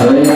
Jai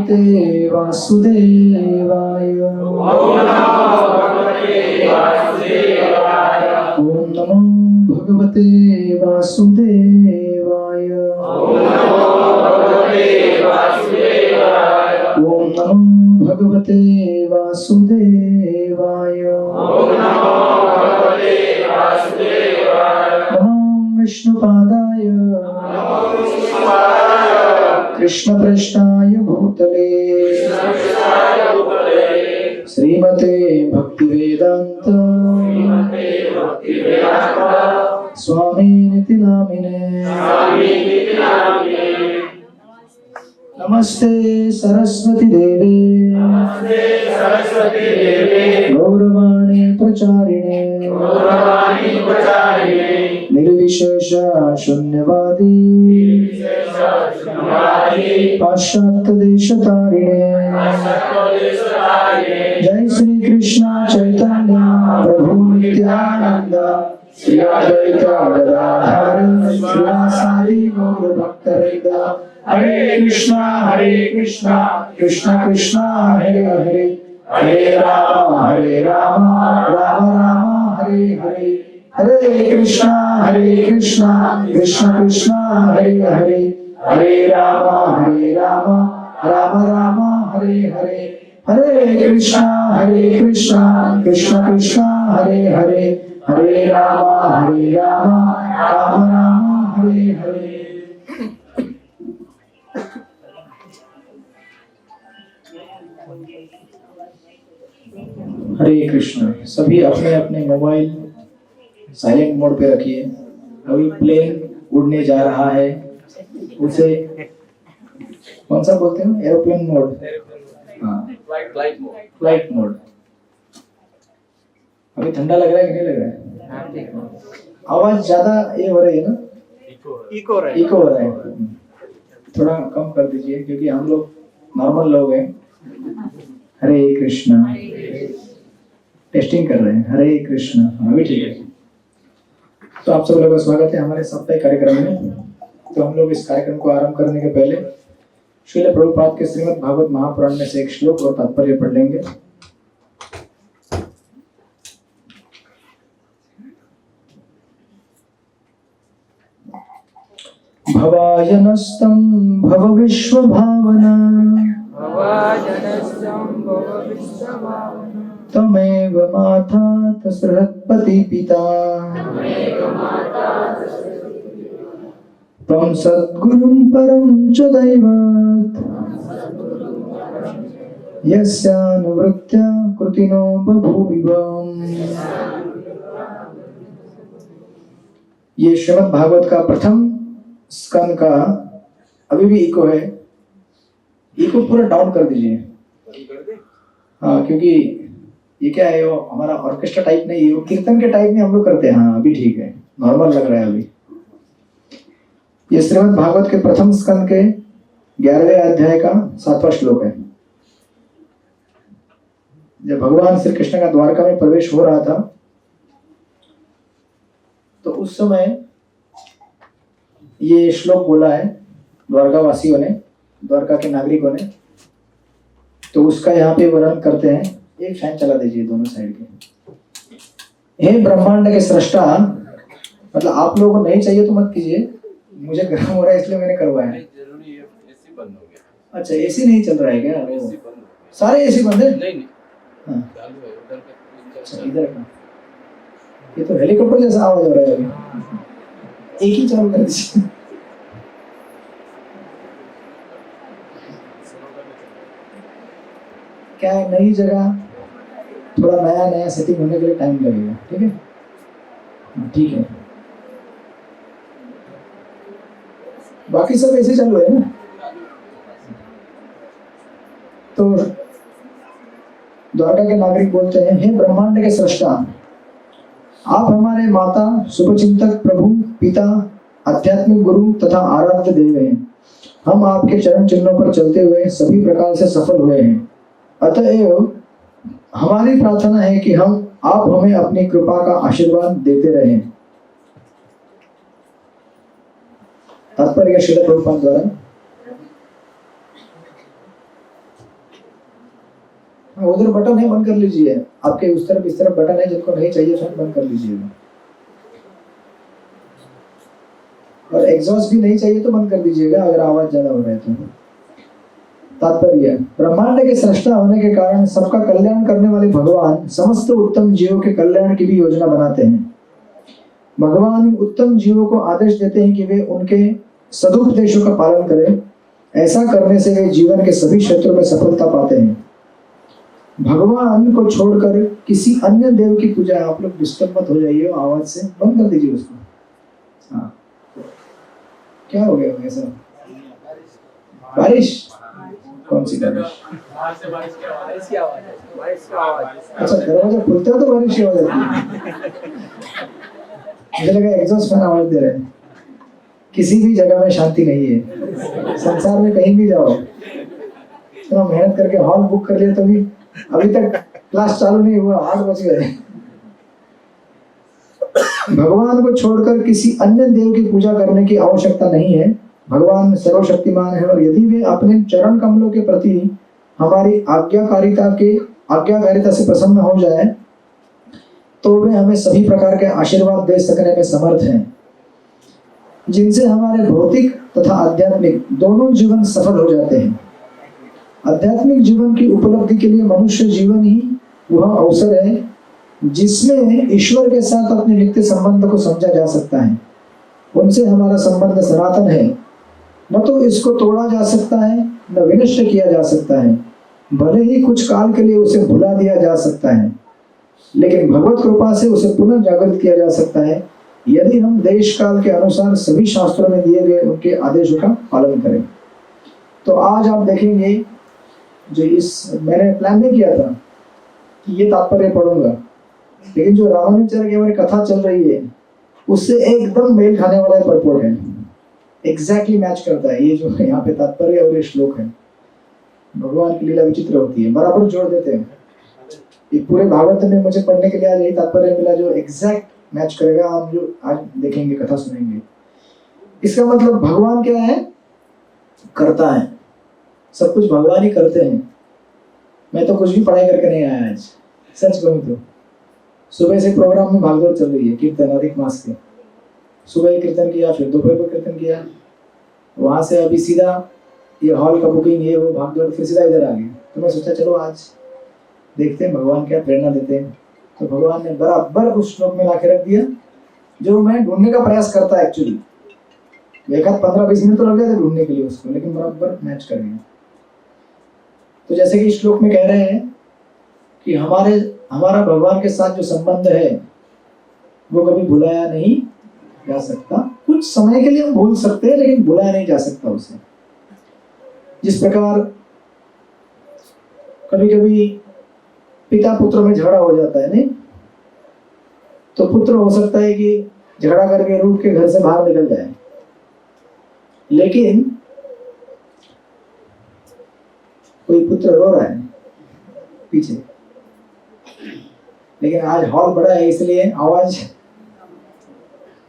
भगवते वासुदेवाय। ओम नमो भगवते वासुदेवाय। ओम नमो भगवते वासुदेवाय। नमो विष्णुपादाय कृष्ण पृष्ठाय भूतले श्रीमते भक्तिवेदांत स्वामीनिति नामिने। नमस्ते सरस्वती देवे गौरवाणी प्रचारिणे निर्विशेष शून्यवादी पाश्चात्य देश तारिणे। जय श्री कृष्ण चैतन्य प्रभु नित्यानंद श्री अद्वैत गदाधर श्रीवासादि गौर भक्तवृंद। हरे कृष्णा कृष्ण कृष्ण हरे हरे हरे राम राम राम हरे हरे। हरे कृष्णा कृष्ण कृष्ण हरे हरे हरे राम राम राम हरे हरे। हरे कृष्णा कृष्ण कृष्ण हरे हरे हरे राम राम राम हरे हरे। हरे कृष्ण। सभी अपने अपने मोबाइल साइलेंट मोड पे रखिए। अभी प्लेन उड़ने जा रहा है, उसे कौन सा बोलते हैं? Aeroplane mode. हाँ, फ्लाइट मोड। अभी ठंडा लग रहा है कि नहीं लग रहा है? आवाज ज्यादा ये हो रही है ना? इको हो रहा है। थोड़ा कम कर दीजिए क्योंकि हम लोग नॉर्मल लोग हैं। हरे कृष्णा। टेस्टिंग कर रहे हैं। हरे कृष्णा। अभी ठीक है। तो आप सब लोगों का स्वागत है हमारे साप्ताहिक कार्यक्रम में। तो हम लोग इस कार्यक्रम को आरंभ करने के पहले श्रील प्रभुपाद के श्रीमद् भागवत महापुराण में से एक श्लोक और तात्पर्य पढ़ लेंगे। भवायनस्तं भव विश्व भावना तमेव माता तस्रहत्पति पिता त्वं सद्गुरुं परं च दैवत् यस्यानुवृत्त्या कृतिनो बभूविवम्। ये श्रीमद् भागवत का प्रथम स्कंद का अभी भी इको है। इको पूरा डाउन कर दीजिए। हाँ, क्योंकि ये क्या है, वो हमारा ऑर्केस्ट्रा टाइप नहीं है, वो कीर्तन के टाइप में हम लोग करते हैं। हाँ, अभी ठीक है, नॉर्मल लग रहा है अभी। ये श्रीमद् भागवत के प्रथम स्कंद के 11वें अध्याय का 7वां श्लोक है। जब भगवान श्री कृष्ण का द्वारका में प्रवेश हो रहा था तो उस समय ये श्लोक बोला है द्वारका वासियों ने, द्वारका के नागरिकों ने। तो उसका यहाँ पे वर्णन करते हैं। एक फैन चला दीजिए दोनों साइड के। हे ब्रह्मांड के सृष्टा, मतलब आप लोगों को नहीं चाहिए तो मत कीजिए, मुझे गर्म हो रहा है इसलिए मैंने करवाया। एसी बंद हो गया। अच्छा, एसी नहीं चल रहा है क्या? एसी बंद हो गया। सारे एसी बंद है? नहीं हाँ, चालू है उधर का। अच्छा, इधर का। ये तो हेलीकॉप्टर जैसा आवाज हो रहा है अभी। एक ही चालू कर दीजिए। क्या है, नई जगह, थोड़ा नया नया सेटिंग होने के लिए टाइम लगेगा। ठीक है, ठीक है। बाकी सब ऐसे चालू है ना? तो द्वारका के नागरिक बोलते हैं, हे ब्रह्मांड के सृष्टा, आप हमारे माता, शुभचिंतक, प्रभु, पिता, आध्यात्मिक गुरु तथा आराध्य देव हैं। हम आपके चरण चिन्हों पर चलते हुए सभी प्रकार से सफल हुए हैं। अतएव हमारी प्रार्थना है कि आप हमें अपनी कृपा का आशीर्वाद देते रहें। तात्पर्य श्रील प्रभुपाद द्वारा। उधर बटन है, बंद कर लीजिए। आपके उस तरफ इस तरफ बटन है, जिनको नहीं चाहिए फैन बंद कर लीजिएगा। और एग्जॉस्ट भी नहीं चाहिए तो बंद कर दीजिएगा अगर आवाज ज्यादा हो रहा है तो। तात्पर्य, ब्रह्मांड के सृष्टा होने के कारण सबका कल्याण करने वाले भगवान समस्त उत्तम जीवों के कल्याण की भी योजना बनाते हैं। भगवान इन उत्तम जीवों को आदेश देते हैं कि वे उनके सदुपदेशों का पालन करें। ऐसा करने से वे जीवन के सभी क्षेत्रों में सफलता पाते हैं। भगवान को छोड़कर किसी अन्य देव की पूजा, आप लोग डिस्टर्ब मत हो जाइए आवाज से, बंद कर दीजिए उसको। हाँ, क्या हो गया ऐसा? बारिश? कौन सी बारिश? अच्छा, दरवाजा खुलता है तो बारिश की आवाज आती है। मुझे लगा एग्जॉस्ट फैन आवाज दे रहे हैं। किसी भी जगह में शांति नहीं है, संसार में कहीं भी जाओ। तो मेहनत करके हॉल बुक कर लिया तो भी अभी तक क्लास चालू नहीं हुआ, 8 बज गए। भगवान को छोड़कर किसी अन्य देव की पूजा करने की आवश्यकता नहीं है। भगवान सर्वशक्तिमान है और यदि वे अपने चरण कमलों के प्रति हमारी आज्ञाकारिता से प्रसन्न हो जाए तो वे हमें सभी प्रकार के आशीर्वाद दे सकने में समर्थ हैं, जिनसे हमारे भौतिक तथा आध्यात्मिक दोनों जीवन सफल हो जाते हैं। आध्यात्मिक जीवन की उपलब्धि के लिए मनुष्य जीवन ही वह अवसर है जिसमें ईश्वर के साथ अपने नित्य संबंध को समझा जा सकता है। उनसे हमारा संबंध सनातन है, न तो इसको तोड़ा जा सकता है न विनष्ट किया जा सकता है। भले ही कुछ काल के लिए उसे भुला दिया जा सकता है, लेकिन भगवत कृपा से उसे पुनः जागृत किया जा सकता है यदि हम देश काल के अनुसार सभी शास्त्रों में दिए गए उनके आदेशों का पालन करें। तो आज आप देखेंगे, जो मैंने प्लान नहीं किया था कि ये तात्पर्य पढ़ूंगा, लेकिन जो रामानुजाचार्य की हमारी कथा चल रही है उससे एकदम मेल खाने वाला परपोर्ट है, एग्जैक्टली मैच करता है। ये जो यहाँ पे तात्पर्य और ये श्लोक है, भगवान की लीला विचित्र होती है, बराबर जोड़ देते हैं। ये पूरे भागवत में मुझे पढ़ने के लिए आज यही तात्पर्य मिला जो एग्जैक्ट मैच करेगा। हम जो आज देखेंगे, कथा सुनेंगे, इसका मतलब भगवान क्या है? करता है, सब कुछ भगवान ही करते हैं। मैं तो कुछ भी पढ़ाई करके नहीं आया आज, सच कहूँ तो। सुबह से प्रोग्राम में भागदौड़ चल रही है, कीर्तन अधिक मास के। सुबह ही कीर्तन किया, फिर दोपहर को कीर्तन किया, वहां से अभी सीधा ये हॉल का बुकिंग, ये वो भागदौड़, फिर सीधा इधर आ गए। तो मैं सोचा चलो आज देखते हैं भगवान क्या प्रेरणा देते हैं। तो भगवान ने बराबर उस श्लोक में लाके रख दिया जो मैं ढूंढने का प्रयास करता है एक्चुअली। एक 15-20 मिनट तो लग गए थे ढूंढने के लिए उसको, लेकिन बराबर मैच कर गया। तो जैसे कि श्लोक में कह रहे हैं कि हमारा भगवान के साथ जो संबंध है वो कभी भुलाया नहीं जा सकता। कुछ समय के लिए हम भूल सकते हैं, लेकिन भुलाया नहीं जा सकता उसे। जिस प्रकार कभी कभी पिता पुत्र में झगड़ा हो जाता है, नहीं तो पुत्र हो सकता है कि झगड़ा करके रूठ के घर से बाहर निकल जाए, लेकिन कोई पुत्र रो रहा है पीछे, लेकिन आज हॉल बड़ा है इसलिए आवाज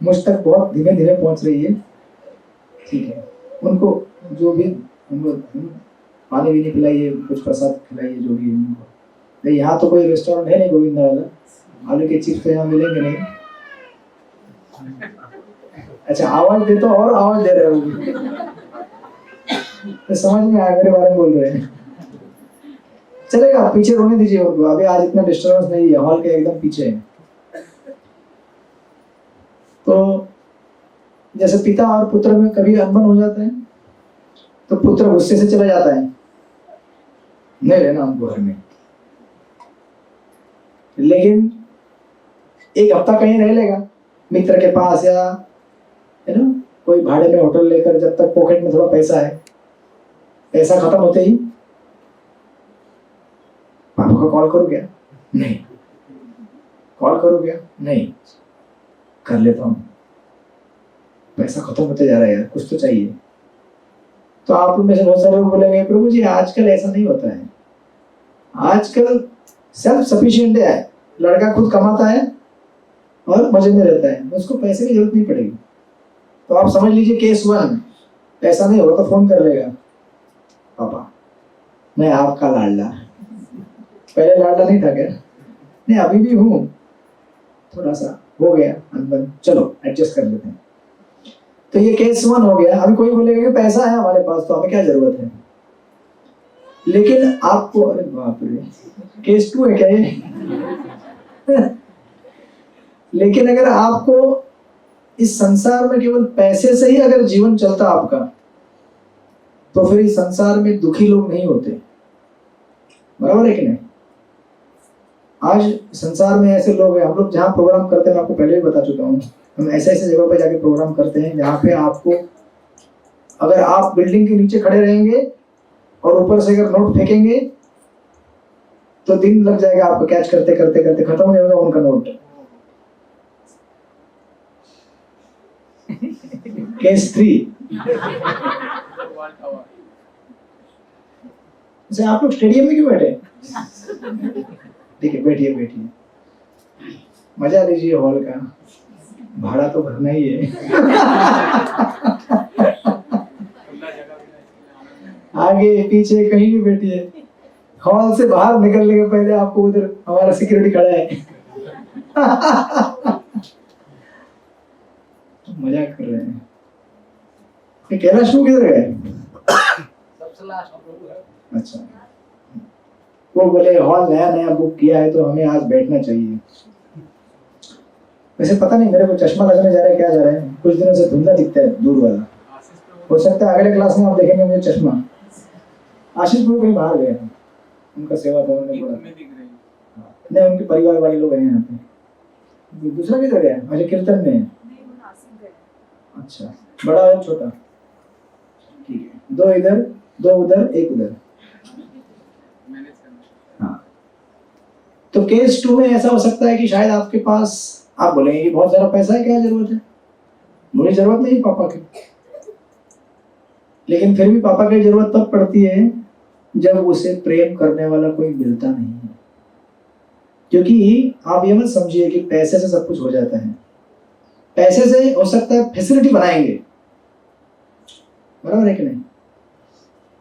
मुझ तक बहुत धीमे धीमे पहुंच रही है। ठीक है, उनको जो भी उनको पानी भी नहीं पिलाइए, कुछ प्रसाद खिलाइए, जो भी उनको। यहाँ तो कोई रेस्टोरेंट है नहीं गोविंदा वाला, आलू के चिप्स तो यहाँ मिलेंगे नहीं। अच्छा, आवाज दे तो और आवाज दे रहे हो तो समझ में आया मेरे बारे में बोल रहे हैं। चलेगा, पीछे रोने दीजिए उनको, अभी आज इतना डिस्टर्बेंस नहीं है, हॉल के एकदम पीछे है। तो जैसे पिता और पुत्र में कभी अनबन हो जाता है तो पुत्र गुस्से से चला जाता है, नहीं रहना हमको घर में, लेकिन एक हफ्ता कहीं रह लेगा मित्र के पास, या है ना कोई भाड़े में होटल लेकर, जब तक पॉकेट में थोड़ा पैसा है। पैसा खत्म होते ही पापा को कॉल करो क्या? नहीं। कॉल करो क्या? नहीं। कर लेता हूं, पैसा खत्म होते जा रहा है यार, कुछ तो चाहिए। तो आप में से बहुत सारे लोग बोलेंगे प्रभु जी आजकल ऐसा नहीं होता है, आजकल सेल्फ सफिशिएंट है, लड़का खुद कमाता है और मजे में रहता है, उसको पैसे की जरूरत नहीं पड़ेगी। तो आप समझ लीजिए केस 1, पैसा नहीं होगा तो फोन कर लेगा, पापा मैं आपका लाडला, पहले लाडला नहीं था क्या? नहीं, अभी भी हूँ, थोड़ा सा हो गया अनबन, चलो एडजस्ट कर लेते हैं। तो ये केस 1 हो गया। अभी कोई बोलेगा कि पैसा है हमारे पास तो हमें क्या जरूरत है, लेकिन आपको, अरे बाप रे, केस 2 है क्या ये? लेकिन अगर आपको इस संसार में केवल पैसे से ही अगर जीवन चलता आपका, तो फिर इस संसार में दुखी लोग नहीं होते, बराबर है कि नहीं? आज संसार में ऐसे लोग हैं, हम लोग जहाँ प्रोग्राम करते हैं, मैं आपको पहले भी बता चुका हूँ, हम ऐसे ऐसे जगह पे जाके प्रोग्राम करते हैं जहाँ पे आपको, अगर आप बिल्डिंग के नीचे खड़े रहेंगे और ऊपर से अगर नोट फेंकेंगे तो दिन लग जाएगा आपको कैच करते करते करते, खत्म नहीं होगा उनका नोट। केस 3, जैसे आप लोग स्टेडियम में क्यों बैठे? ठीक है, बैठिए बैठिए, मजा लीजिए हॉल का, भाड़ा तो भरना ही है। आगे पीछे कहीं भी बैठिए, हॉल से बाहर निकलने के पहले आपको उधर हमारा सिक्योरिटी खड़ा है। मजाक कर रहे हैं। ये कैलाश वो किधर गए? अच्छा, वो बोले हॉल नया नया बुक किया है तो हमें आज बैठना चाहिए। वैसे पता नहीं, मेरे को चश्मा लगने जा रहा है, क्या जा रहा है, कुछ दिनों से धुंधला दिखता है दूर वाला, हो सकता है अगले क्लास में आप देखेंगे मुझे चश्मा। आशीष प्रभु कहीं बाहर गए हैं, उनका सेवा भवन में पड़ा, नहीं उनके परिवार वाले लोग हैं यहाँ पे। दूसरा किधर गया? अच्छा, कीर्तन में है। अच्छा, बड़ा है छोटा? ठीक है, 2 इधर 2 उधर 1 उधर। हाँ, तो केस 2 में ऐसा हो सकता है कि शायद आपके पास, आप बोलेंगे कि बहुत सारा पैसा है, क्या जरूरत है, मुझे जरूरत नहीं पापा की। लेकिन फिर भी पापा की जरूरत तब पड़ती है जब उसे प्रेम करने वाला कोई मिलता नहीं है। क्योंकि आप ये मत समझिए कि पैसे से सब कुछ हो जाता है। पैसे से हो सकता है फैसिलिटी बनाएंगे, बराबर है कि नहीं,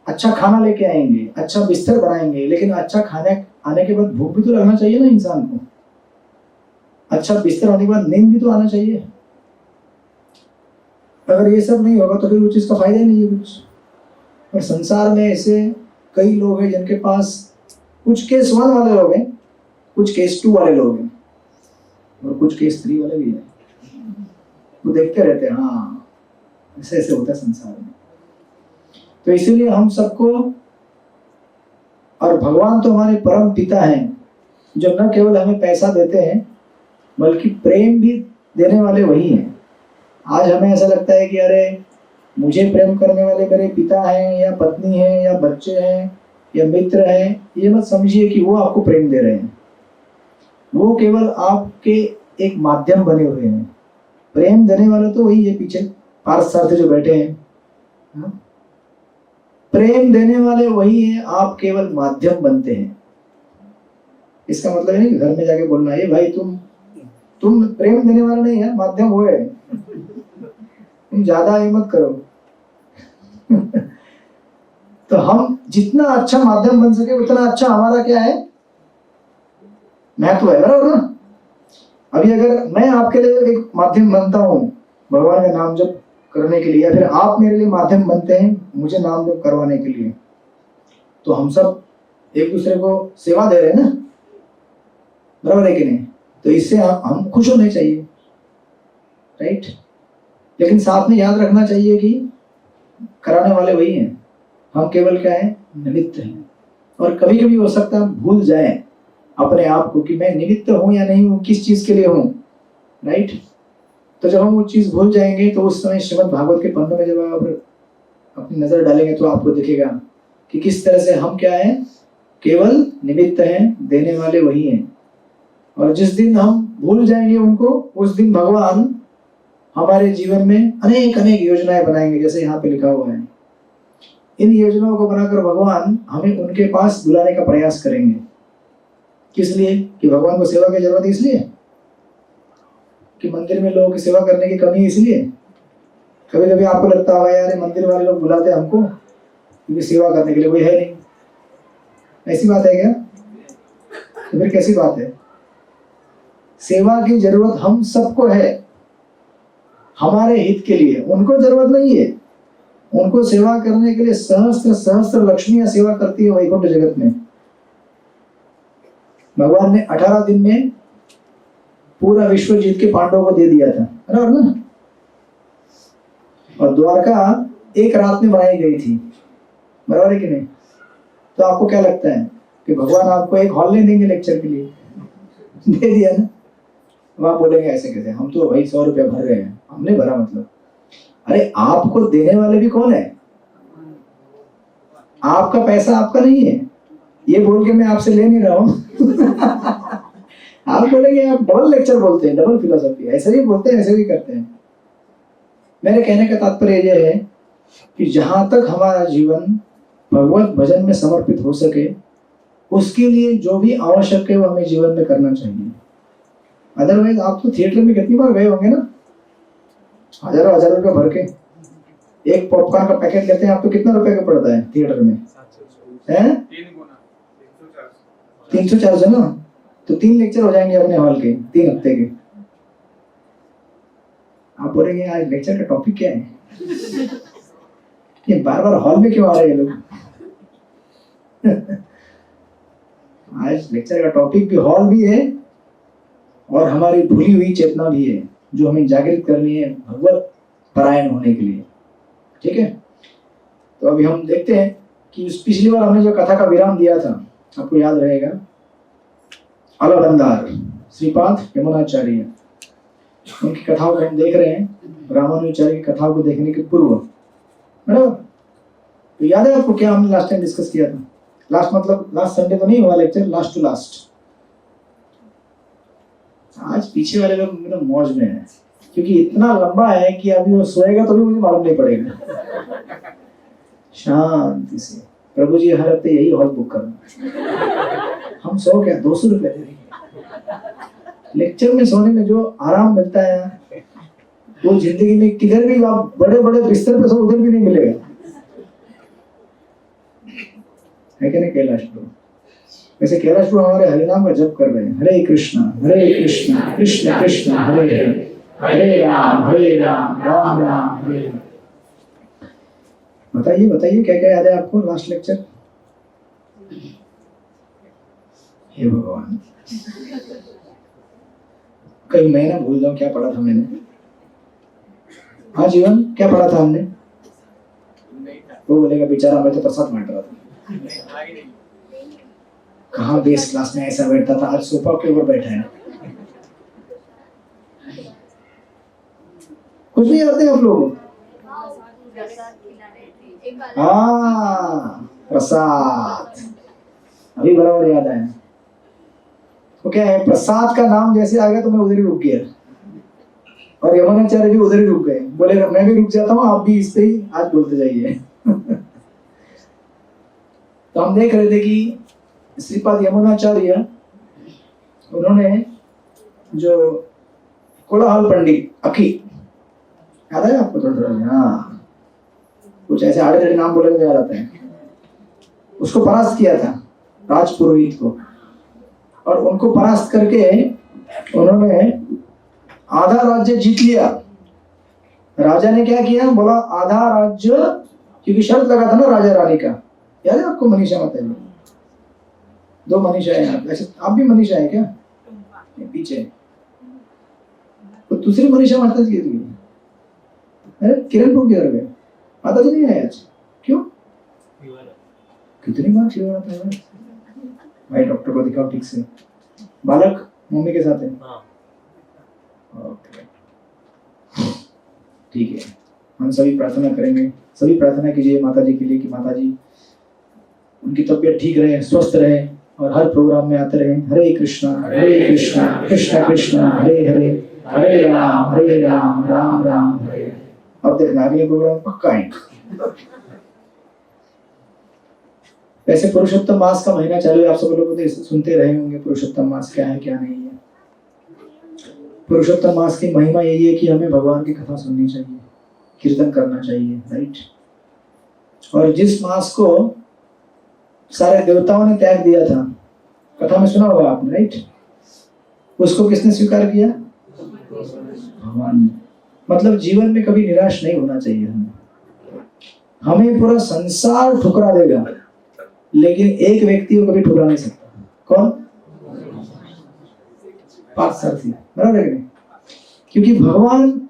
अच्छा खाना लेके आएंगे, अच्छा बिस्तर बनाएंगे, लेकिन अच्छा खाने आने के बाद भूख भी तो लगना चाहिए ना इंसान को, अच्छा बिस्तर आने के बाद नींद भी तो आना चाहिए। अगर ये सब नहीं होगा तो फिर उस चीज का फायदा ही नहीं है कुछ। और संसार में ऐसे कई लोग हैं जिनके पास, कुछ केस 1 वाले लोग हैं, कुछ केस 2 वाले लोग हैं, और कुछ केस 3 वाले भी हैं। वो देखते रहते हैं, हाँ ऐसे ऐसे होता है संसार में। तो इसीलिए हम सबको, और भगवान तो हमारे परम पिता हैं जो न केवल हमें पैसा देते हैं बल्कि प्रेम भी देने वाले वही हैं। आज हमें ऐसा लगता है कि अरे मुझे प्रेम करने वाले मेरे पिता हैं या पत्नी हैं या बच्चे हैं या मित्र हैं, ये मत समझिए कि वो आपको प्रेम दे रहे हैं, वो केवल आपके एक माध्यम बने हुए हैं। प्रेम देने वाले तो वही है, पीछे पार्थ जो बैठे हैं, हाँ? प्रेम देने वाले वही है, आप केवल माध्यम बनते हैं। इसका मतलब है नहीं कि घर में जाके बोलना है भाई तुम प्रेम देने वाला नहीं है, माध्यम वो है, तुम ज्यादा ये मत करो। तो हम जितना अच्छा माध्यम बन सके उतना अच्छा हमारा क्या है, महत्व है, बराबर ना। अभी अगर मैं आपके लिए एक माध्यम बनता हूँ भगवान का नाम जप करने के लिए, या फिर आप मेरे लिए माध्यम बनते हैं मुझे नाम जप करवाने के लिए, तो हम सब एक दूसरे को सेवा दे रहे हैं ना, बराबर है कि नहीं? तो इससे हम खुश होने चाहिए, राइट। लेकिन साथ में याद रखना चाहिए कि कराने वाले वही हैं, हम केवल क्या है, निमित्त हैं। और कभी कभी हो सकता है भूल जाएं अपने आप को कि मैं निमित्त हूं या नहीं हूं, किस चीज के लिए हूं, राइट। तो जब हम वो चीज भूल जाएंगे तो उस समय श्रीमद् भागवत के पन्नों में जब आप अपनी नजर डालेंगे तो आपको दिखेगा कि किस तरह से हम क्या है, केवल निमित्त हैं, देने वाले वही हैं। और जिस दिन हम भूल जाएंगे उनको, उस दिन भगवान हमारे जीवन में अनेक अनेक योजनाएं बनाएंगे, जैसे यहाँ पे लिखा हुआ है। इन योजनाओं को बनाकर भगवान हमें उनके पास बुलाने का प्रयास करेंगे। किस लिए? कि भगवान को सेवा की जरूरत है इसलिए, कि मंदिर में लोगों की सेवा करने की कमी है इसलिए। कभी कभी आपको लगता होगा यार मंदिर वाले लोग बुलाते हैं हमको क्योंकि सेवा करने के लिए कोई है नहीं, ऐसी बात है क्या? तो फिर कैसी बात है? सेवा की जरूरत हम सबको है, हमारे हित के लिए। उनको जरूरत नहीं है, उनको सेवा करने के लिए सहस्त्र सहस्त्र लक्ष्मियां सेवा करती है वैकुंठ जगत में। भगवान ने 18 दिन में पूरा विश्व जीत के पांडवों को दे दिया था, बराबर ना? और द्वारका एक रात में बनाई गई थी, बराबर है कि नहीं? तो आपको क्या लगता है कि भगवान आपको एक हॉल नहीं देंगे लेक्चर के लिए? दे दिया ना। अब आप बोलेंगे ऐसे कैसे, हम तो भाई 100 रुपया भर रहे हैं। हमने भरा मतलब? अरे आपको देने वाले भी कौन है? आपका पैसा आपका नहीं है, ये बोल के मैं आपसे ले नहीं रहा हूं। आप बोलेंगे आप डबल लेक्चर बोलते हैं, डबल फिलोसफी। ऐसे ही बोलते हैं, ऐसे ही करते हैं। मेरे कहने का तात्पर्य यह है कि जहां तक हमारा जीवन भगवत भजन में समर्पित हो सके, उसके लिए जो भी आवश्यक है वो हमें जीवन में करना चाहिए। अदरवाइज आप तो थिएटर में कितनी बार गए होंगे ना, हजारों हजारों रुपये भर के एक पॉपकॉर्न का पैकेट लेते हैं आप, तो कितना रुपए का पड़ता है थिएटर में? हैं? 300-400 ना। तो 3 लेक्चर हो जाएंगे अपने हॉल के 3 हफ्ते के। आप बोलेंगे आज लेक्चर का टॉपिक क्या है? ये बार बार हॉल में क्यों आ रहे हैं लोग? आज लेक्चर का टॉपिक भी हॉल भी है और हमारी भूली हुई चेतना भी है, जो हमें जागृत करनी है भगवत परायण होने के लिए। ठीक है, तो अभी हम देखते हैं कि पिछली बार हमने जो कथा का विराम दिया था, आपको याद रहेगा, अलबंदार श्रीपाद यमुनाचार्य, उनकी कथाओं को हम देख रहे हैं। रामानुजाचार्य की कथाओं को देखने के पूर्व, बराबर? तो याद है आपको क्या हमने लास्ट टाइम डिस्कस किया था? लास्ट मतलब लास्ट संडे तो नहीं हुआ लेक्चर, लास्ट टू लास्ट। आज पीछे वाले लोग एकदम मौज में है, क्योंकि इतना लंबा है कि अभी वो सोएगा तो भी मुझे मालूम नहीं पड़ेगा। शांति से प्रभु जी हर हफ्ते यही हॉल बुक करना। हम सो क्या 200 रुपए दे देंगे। लेक्चर में सोने में जो आराम मिलता है वो जिंदगी में किधर भी आप बड़े बड़े बिस्तर पे सो उधर भी नहीं मिलेगा, है कि नहीं कैलाश प्रभु? वैसे कैलाश प्रभु हमारे हरिनाम का जप कर रहे हैं, हरे कृष्णा कृष्ण कृष्ण हरे हरे, हरे राम राम राम हरे हरे। बताइए बताइए क्या क्या याद है आपको लास्ट लेक्चर? हे भगवान, कहीं मैं ना भूल जाऊं क्या पढ़ा था मैंने। हाँ जीवन, क्या पढ़ा था हमने? वो बोलेगा बेचारा मैं तो प्रसाद बांट रहा था। कहाँ बेस क्लास में ऐसा बैठता था, आज सोफा के ऊपर बैठा है। कुछ नहीं आते आप लोग? हाँ प्रसाद, अभी बराबर याद आया। तो क्या है, प्रसाद का नाम जैसे आ गया तो मैं उधर ही रुक गया, और यमुनाचार्य भी उधर ही रुक गए। बोले मैं भी रुक जाता हूँ, आप भी इस पे ही आज बोलते जाइए। तो हम देख रहे थे कि श्रीपाद यमुनाचार्य, उन्होंने जो कोलाहल पंडित अखी, याद है आपको? थोड़ा हाँ, कुछ ऐसे आड़े टेढ़े नाम बोले याद आता है। उसको परास्त किया था राजपुरोहित को, और उनको परास्त करके उन्होंने आधा राज्य जीत लिया। राजा ने क्या किया, बोला आधा राज्य, क्योंकि शर्त लगा था ना राजा रानी का। याद है आपको मनीषा माता जी? 2 मनीषा है आप, ऐसे आप भी मनीषा है क्या? पीछे तो दूसरी मनीषा माता जी की। अरे किरण को किधर गए? माता जी नहीं आए आज, क्यों? कितनी बार फीवर आता है भाई? डॉक्टर को दिखाओ ठीक से। बालक मम्मी के साथ है? ओके ठीक है, हम सभी प्रार्थना करेंगे, सभी प्रार्थना कीजिए माता जी के लिए कि माता जी उनकी तबीयत ठीक रहे, स्वस्थ रहे और हर प्रोग्राम में आते रहे। हरे कृष्णा कृष्ण कृष्ण हरे हरे, हरे राम राम राम हरे। अब देखना अगले प्रोग्राम पक्का है। वैसे पुरुषोत्तम मास का महीना चालू है, आप सब लोग सुनते रहे होंगे पुरुषोत्तम मास क्या है क्या नहीं है। पुरुषोत्तम मास की महिमा यही है कि हमें भगवान की कथा सुननी चाहिए, कीर्तन करना चाहिए, राइट? और जिस मास को सारे देवताओं ने त्याग दिया था, कथा में सुना होगा आपने, राइट? उसको किसने स्वीकार किया? भगवान ने। मतलब जीवन में कभी निराश नहीं होना चाहिए हमें पूरा संसार ठुकरा देगा, लेकिन एक व्यक्ति को कभी ठुकरा नहीं सकता। कौन? पार्थसारथी, बराबर है कि नहीं? क्योंकि भगवान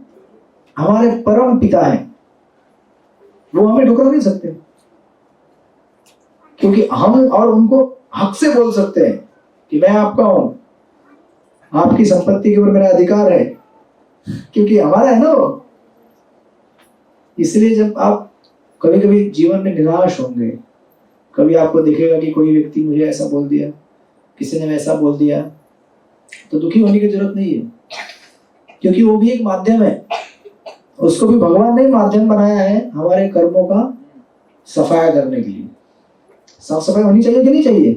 हमारे परम पिता है, वो हमें ठुकरा नहीं सकते, क्योंकि हम और उनको हक से बोल सकते हैं कि मैं आपका हूं, आपकी संपत्ति के ऊपर मेरा अधिकार है, क्योंकि हमारा है ना वो। इसलिए जब आप कभी कभी जीवन में निराश होंगे, कभी आपको दिखेगा कि कोई व्यक्ति मुझे ऐसा बोल दिया, किसी ने वैसा बोल दिया, तो दुखी होने की जरूरत नहीं है, क्योंकि वो भी एक माध्यम है। उसको भी भगवान ने माध्यम बनाया है हमारे कर्मों का सफाया करने के लिए। साफ सफाई होनी चाहिए कि नहीं चाहिए?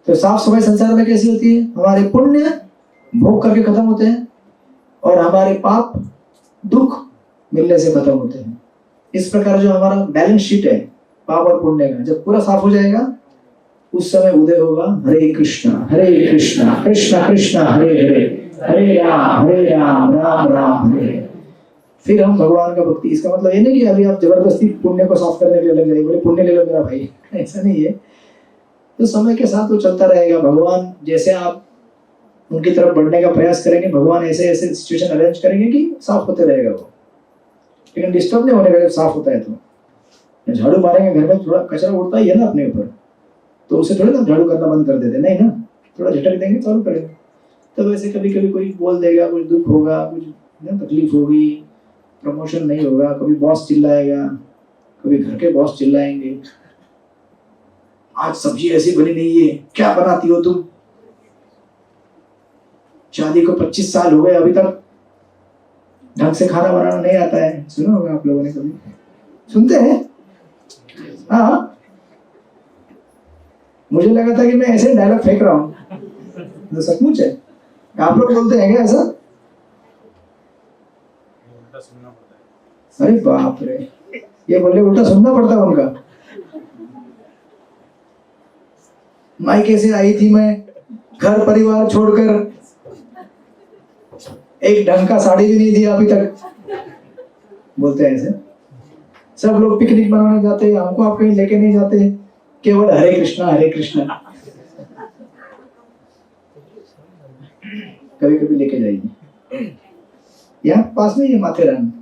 तो साफ सफाई संसार में कैसी होती है? हमारे पुण्य भोग करके खत्म होते हैं और हमारे पाप दुख मिलने से खत्म होते हैं। इस प्रकार जो हमारा बैलेंस शीट है पाप और पुण्य का, जब पूरा साफ हो जाएगा, उस समय उदय होगा हरे कृष्णा कृष्ण कृष्ण हरे हरे, हरे राम राम राम हरे। फिर हम भगवान का भक्ति। इसका मतलब ये नहीं कि अभी आप जबरदस्ती पुण्य को साफ करने के लिए लग जाइए, बोले पुण्य ले लो मेरा भाई, ऐसा नहीं है। तो समय के साथ वो चलता रहेगा। भगवान जैसे आप उनकी तरफ बढ़ने का प्रयास करेंगे, भगवान ऐसे ऐसे सिचुएशन अरेंज करेंगे कि साफ होते रहेगा वो। लेकिन डिस्टर्ब नहीं होने का जब साफ होता है तो। झाड़ू मारेंगे, घर में थोड़ा कचरा उड़ता ही है ना अपने ऊपर, तो उसे थोड़ी ना झाड़ू करना बंद कर देते, नहीं ना, थोड़ा झटक देंगे, चालू करेंगे। तो वैसे कभी कभी कोई बोल देगा, कुछ दुख होगा, कुछ तकलीफ होगी, प्रमोशन नहीं होगा, कभी बॉस चिल्लाएगा, कभी घर के बॉस चिल्लाएंगे, आज सब्जी ऐसी बनी नहीं है, क्या बनाती हो तुम, शादी को 25 साल हो गए अभी तक ढंग से खाना बनाना नहीं आता है। सुना होगा आप लोगों ने, कभी सुनते हैं? हाँ, मुझे लगा था कि मैं ऐसे डायलॉग फेंक रहा हूँ, तो सचमुच है। आप लोग बोलते हैं क्या ऐसा? अरे बाप रे, ये बोले उल्टा सुनना पड़ता है उनका। मायके से आई थी मैं, घर परिवार छोड़कर, एक ढंग का साड़ी भी नहीं दिया अभी तक, बोलते हैं ऐसे। सब लोग पिकनिक मनाने जाते हैं, हमको आप कहीं लेके नहीं जाते, केवल हरे कृष्णा कभी कभी लेके जाइए। यहाँ पास में ये माथेरान,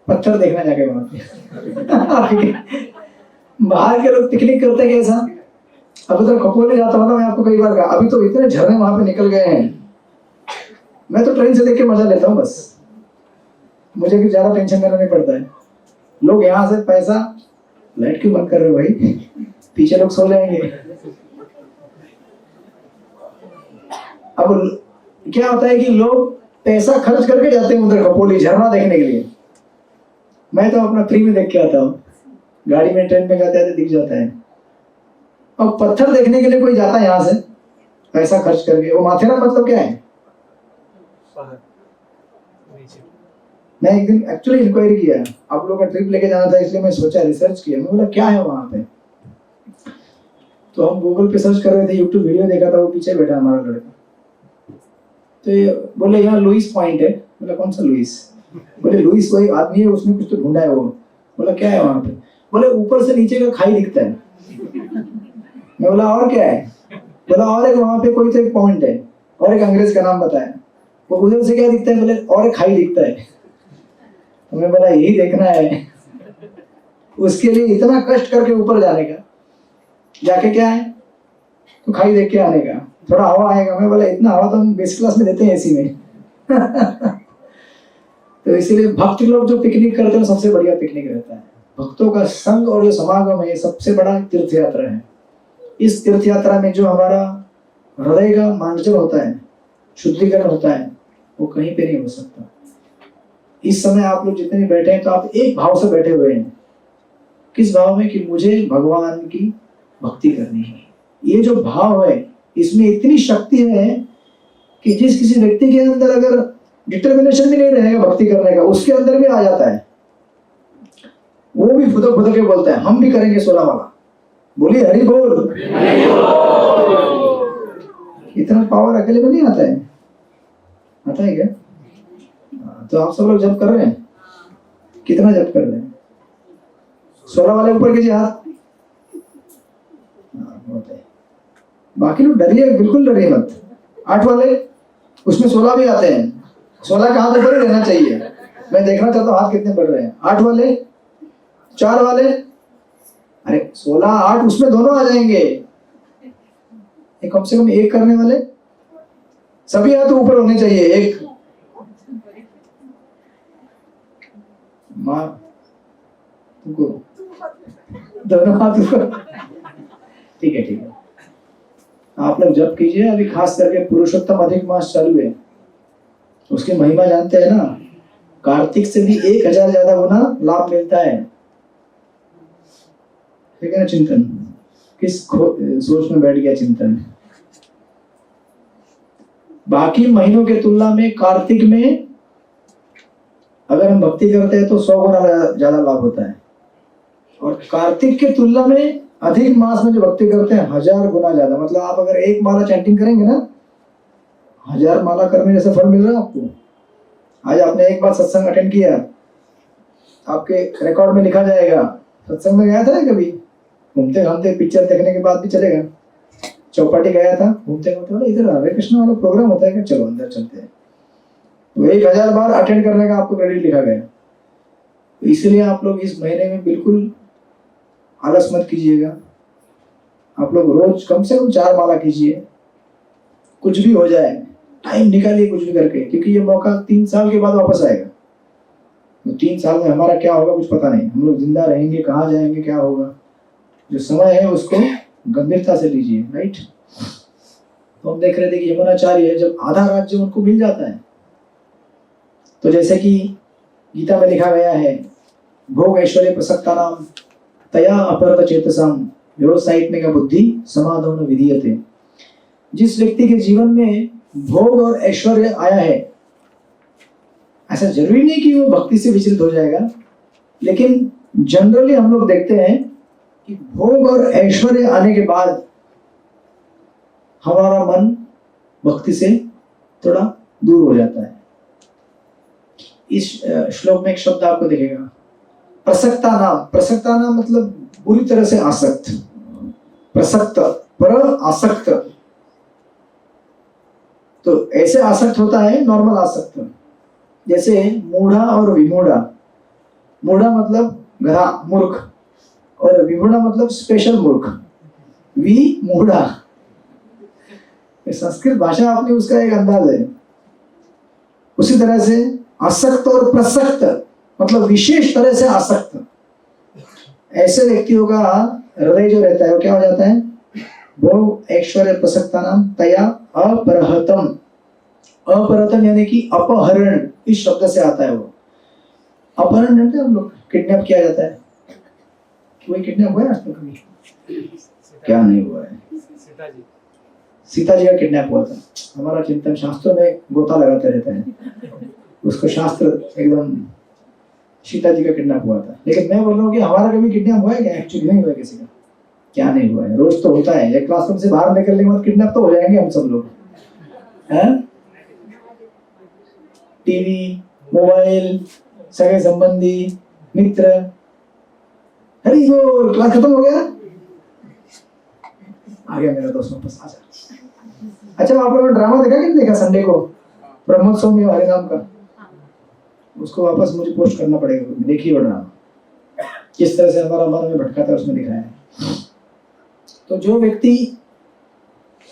पत्थर देखना जाके वहां पे। बाहर के लोग पिकनिक करते हैं कैसा? अभी तो खपोले जाता हूँ ना मैं, आपको कई बार कहा, अभी तो इतने झरने वहां पे निकल गए हैं, मैं तो ट्रेन से देख के मजा लेता हूँ बस, मुझे भी ज्यादा टेंशन करना नहीं पड़ता है। लोग यहाँ से पैसा, लाइट क्यों बंद कर रहे हो भाई, पीछे लोग सो जाएंगे। अब क्या होता है कि लोग पैसा खर्च करके जाते हैं उधर खपोली झरना देखने के लिए। मैं तो अपना फ्री में देख के आता हूँ, गाड़ी में ट्रेन में जाते दिख जाता है। और पत्थर देखने के लिए कोई जाता है यहाँ से पैसा खर्च करके, वो माथेरान मतलब क्या है? मैं एक दिन एक्चुअली इंक्वायरी किया, आप लोगों का ट्रिप लेके जाना था इसलिए मैं सोचा, रिसर्च किया, मैं बोला क्या है वहां पे। तो हम गूगल पे सर्च कर रहे थे, यूट्यूब वीडियो देखा था, वो पीछे बैठा हमारा लड़का, तो ये बोले यहाँ लुइस पॉइंट है। बोला कौन सा लुइस? बोले लुइस वही आदमी है, उसने कुछ तो ढूंढा है वो। बोला क्या है वहां पे? बोले ऊपर से नीचे का खाई दिखता है। मैं बोला और क्या है? बोला और एक वहां पे कोई तो एक पॉइंट है, और एक अंग्रेज का नाम बताया। वो उधर से क्या दिखता है? बोले और एक खाई दिखता है। तो मैं बोला यही देखना है, उसके लिए इतना कष्ट करके ऊपर जाने का, जाके क्या है तो खाई देख के आने का, थोड़ा हवा आएगा। मैं बोला इतना हवा तो हम बेसिक क्लास में देते हैं एसी में। तो इसीलिए भक्त लोग जो पिकनिक करते हैं सबसे बढ़िया पिकनिक रहता है। भक्तों का संग और जो समागम है सबसे बड़ा तीर्थ यात्रा है। इस तीर्थ यात्रा में जो हमारा हृदय का मांजन होता है, शुद्धिकरण होता है, वो कहीं पे नहीं हो सकता। इस समय आप लोग जितने भी बैठे हैं तो आप एक भाव से बैठे हुए हैं। किस भाव में? कि मुझे भगवान की भक्ति करनी है। ये जो भाव है इसमें इतनी शक्ति है कि जिस किसी व्यक्ति के अंदर अगर डिटर्मिनेशन भी नहीं रहेगा भक्ति करने का, उसके अंदर भी आ जाता है। वो भी फुदक फुदक के बोलता है हम भी करेंगे 16 वाला, बोलिए हरि बोल। इतना पावर अकेले में नहीं आता है, आता है क्या? तो आप सब लोग जप कर रहे हैं, कितना जप कर रहे हैं? 16 वाले ऊपर कीजिए हाथ। बहुत है। बाकी लोग डरिए, बिल्कुल डरिए मत। 8 वाले, उसमें 16 भी आते हैं, 16 का हाथ ऊपर ही रहना चाहिए। मैं देखना चाहता हूँ हाथ कितने बढ़ रहे हैं। 8 वाले, 4 वाले, अरे 16 8 उसमें दोनों आ जाएंगे। कम से कम एक करने वाले सभी हाथ ऊपर होने चाहिए। एक माँ तुमको दोनों हाथ ऊपर। ठीक है ठीक है, आप लोग जप कीजिए। अभी खास करके पुरुषोत्तम अधिक मास चालू है, उसकी महिमा जानते हैं ना। कार्तिक से भी 1000 ज्यादा गुना लाभ मिलता है। ठीक है ना? चिंतन किस सोच में बैठ गया चिंतन। बाकी महीनों के तुलना में कार्तिक में अगर हम भक्ति करते हैं तो 100 गुना ज्यादा लाभ होता है, और कार्तिक के तुलना में अधिक मास में जो भक्ति करते हैं 1000 गुना ज्यादा। मतलब आप अगर 1 माला चैंटिंग करेंगे ना, 1000 माला करने जैसा फल मिल रहा है आपको। आज आपने एक बार सत्संग अटेंड किया, आपके रिकॉर्ड में लिखा जाएगा। सत्संग में गया था ना कभी? घूमते घामते पिक्चर देखने के बाद भी चलेगा। चौपाटी गया था, घूमते घूमते इधर हरे कृष्ण वाला प्रोग्राम होता है क्या, चलो अंदर चलते हैं। तो 1000 बार अटेंड करने का आपको क्रेडिट लिखा गया। तो इसलिए आप लोग इस महीने में बिल्कुल आलस मत कीजिएगा। आप लोग रोज कम से कम 4 माला कीजिए, कुछ भी हो जाए टाइम निकालिए कुछ भी करके, क्योंकि ये मौका 3 साल के बाद वापस आएगा। तो 3 साल में हमारा क्या होगा कुछ पता नहीं, हम लोग जिंदा रहेंगे, कहाँ जाएंगे, क्या होगा। जो समय है उसको गंभीरता से लीजिए, राइट। तो हम देख रहे थे कि यमुनाचार्य जब आधा राज्य उनको मिल जाता है, तो जैसे कि गीता में लिखा गया है, भोग ऐश्वर्य प्रसक्ता नाम तया अपरत चेतसाम व्यवसायिक का बुद्धि समाधो न विधीयते। जिस व्यक्ति के जीवन में भोग और ऐश्वर्य आया है, ऐसा जरूरी नहीं कि वो भक्ति से विचलित हो जाएगा, लेकिन जनरली हम लोग देखते हैं कि भोग और ऐश्वर्य आने के बाद हमारा मन भक्ति से थोड़ा दूर हो जाता है। इस श्लोक में एक शब्द आपको दिखेगा, प्रसक्ता नाम। प्रसक्ता नाम मतलब बुरी तरह से आसक्त, प्रसक्त पर आसक्त। तो ऐसे आसक्त होता है नॉर्मल आसक्त, जैसे मूढ़ा और विमूढ़ा। मूढ़ा मतलब गधा, मूर्ख, और विमूढ़ा मतलब स्पेशल मूर्ख, वी मूढ़ा। संस्कृत भाषा अपनी उसका एक अंदाज है। उसी तरह से आसक्त और प्रसक्त मतलब विशेष तरह से आसक्त। ऐसे व्यक्तियों का हृदय जो रहता है वो क्या हो जाता है, भोग ऐश्वर्य प्रसक्ता नाम तया अपरहतम। अपरहतम यानी कि अपहरण, इस शब्द से आता है वो। अपहरण जानते हैं हम लोग, किडनैप किया जाता है। कोई किडनैप हुआ है आज तक कभी? क्या नहीं हुआ है? सीता जी का किडनैप हुआ था। हमारा चिंतन शास्त्रों में गोता लगाते रहता है, उसको शास्त्र एकदम। सीता जी का किडनैप हुआ था, लेकिन मैं बोल रहा हूँ कि हमारा कभी किडनैप हुआ है क्या? एक्चुअली नहीं हुआ किसी का। क्या नहीं हुआ है? रोज तो होता है। एक क्लासरूम से बाहर निकलने के बाद किडनैप तो हो जाएंगे हम सब लोग, हैं? टीवी, मोबाइल, सगे संबंधी, मित्र। हरी बोल, क्लास खत्म हो गया? आ गया मेरा दोस्त वापस, आजा। अच्छा, आप लोगों ने ड्रामा देखा कि नहीं देखा संडे को? ब्रह्मोत्सव में हरे नाम का, उसको वापस मुझे पोस्ट करना पड़ेगा। देखिए वो ड्रामा किस तरह से हमारा मन में भटका था, उसमें दिखाया है। तो जो व्यक्ति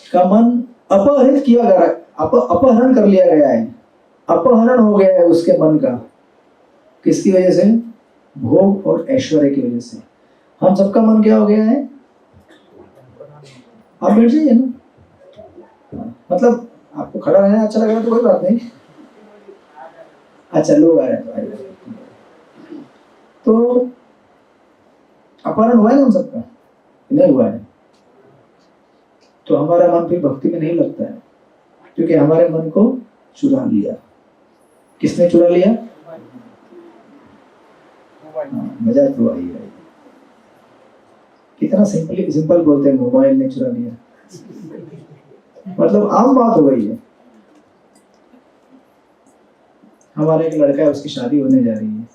का मन अपहरित किया गया, अपहरण कर लिया गया है, अपहरण हो गया है उसके मन का, किसकी वजह से? भोग और ऐश्वर्य की वजह से। हम सबका मन क्या हो गया है? आप बैठ जाइए ना, मतलब आपको खड़ा रहना अच्छा लग रहा है तो कोई बात नहीं। अच्छा, लोग आ रहे हैं तो अपहरण हुआ है ना हम सबका? नहीं हुआ है? तो हमारा मन फिर भक्ति में नहीं लगता है, क्योंकि हमारे मन को चुरा लिया। किसने चुरा लिया? मजाक तो आई है। कितना कितना सिंपल बोलते हैं, मोबाइल ने चुरा लिया, मतलब आम बात हो गई है। हमारा एक लड़का है, उसकी शादी होने जा रही है,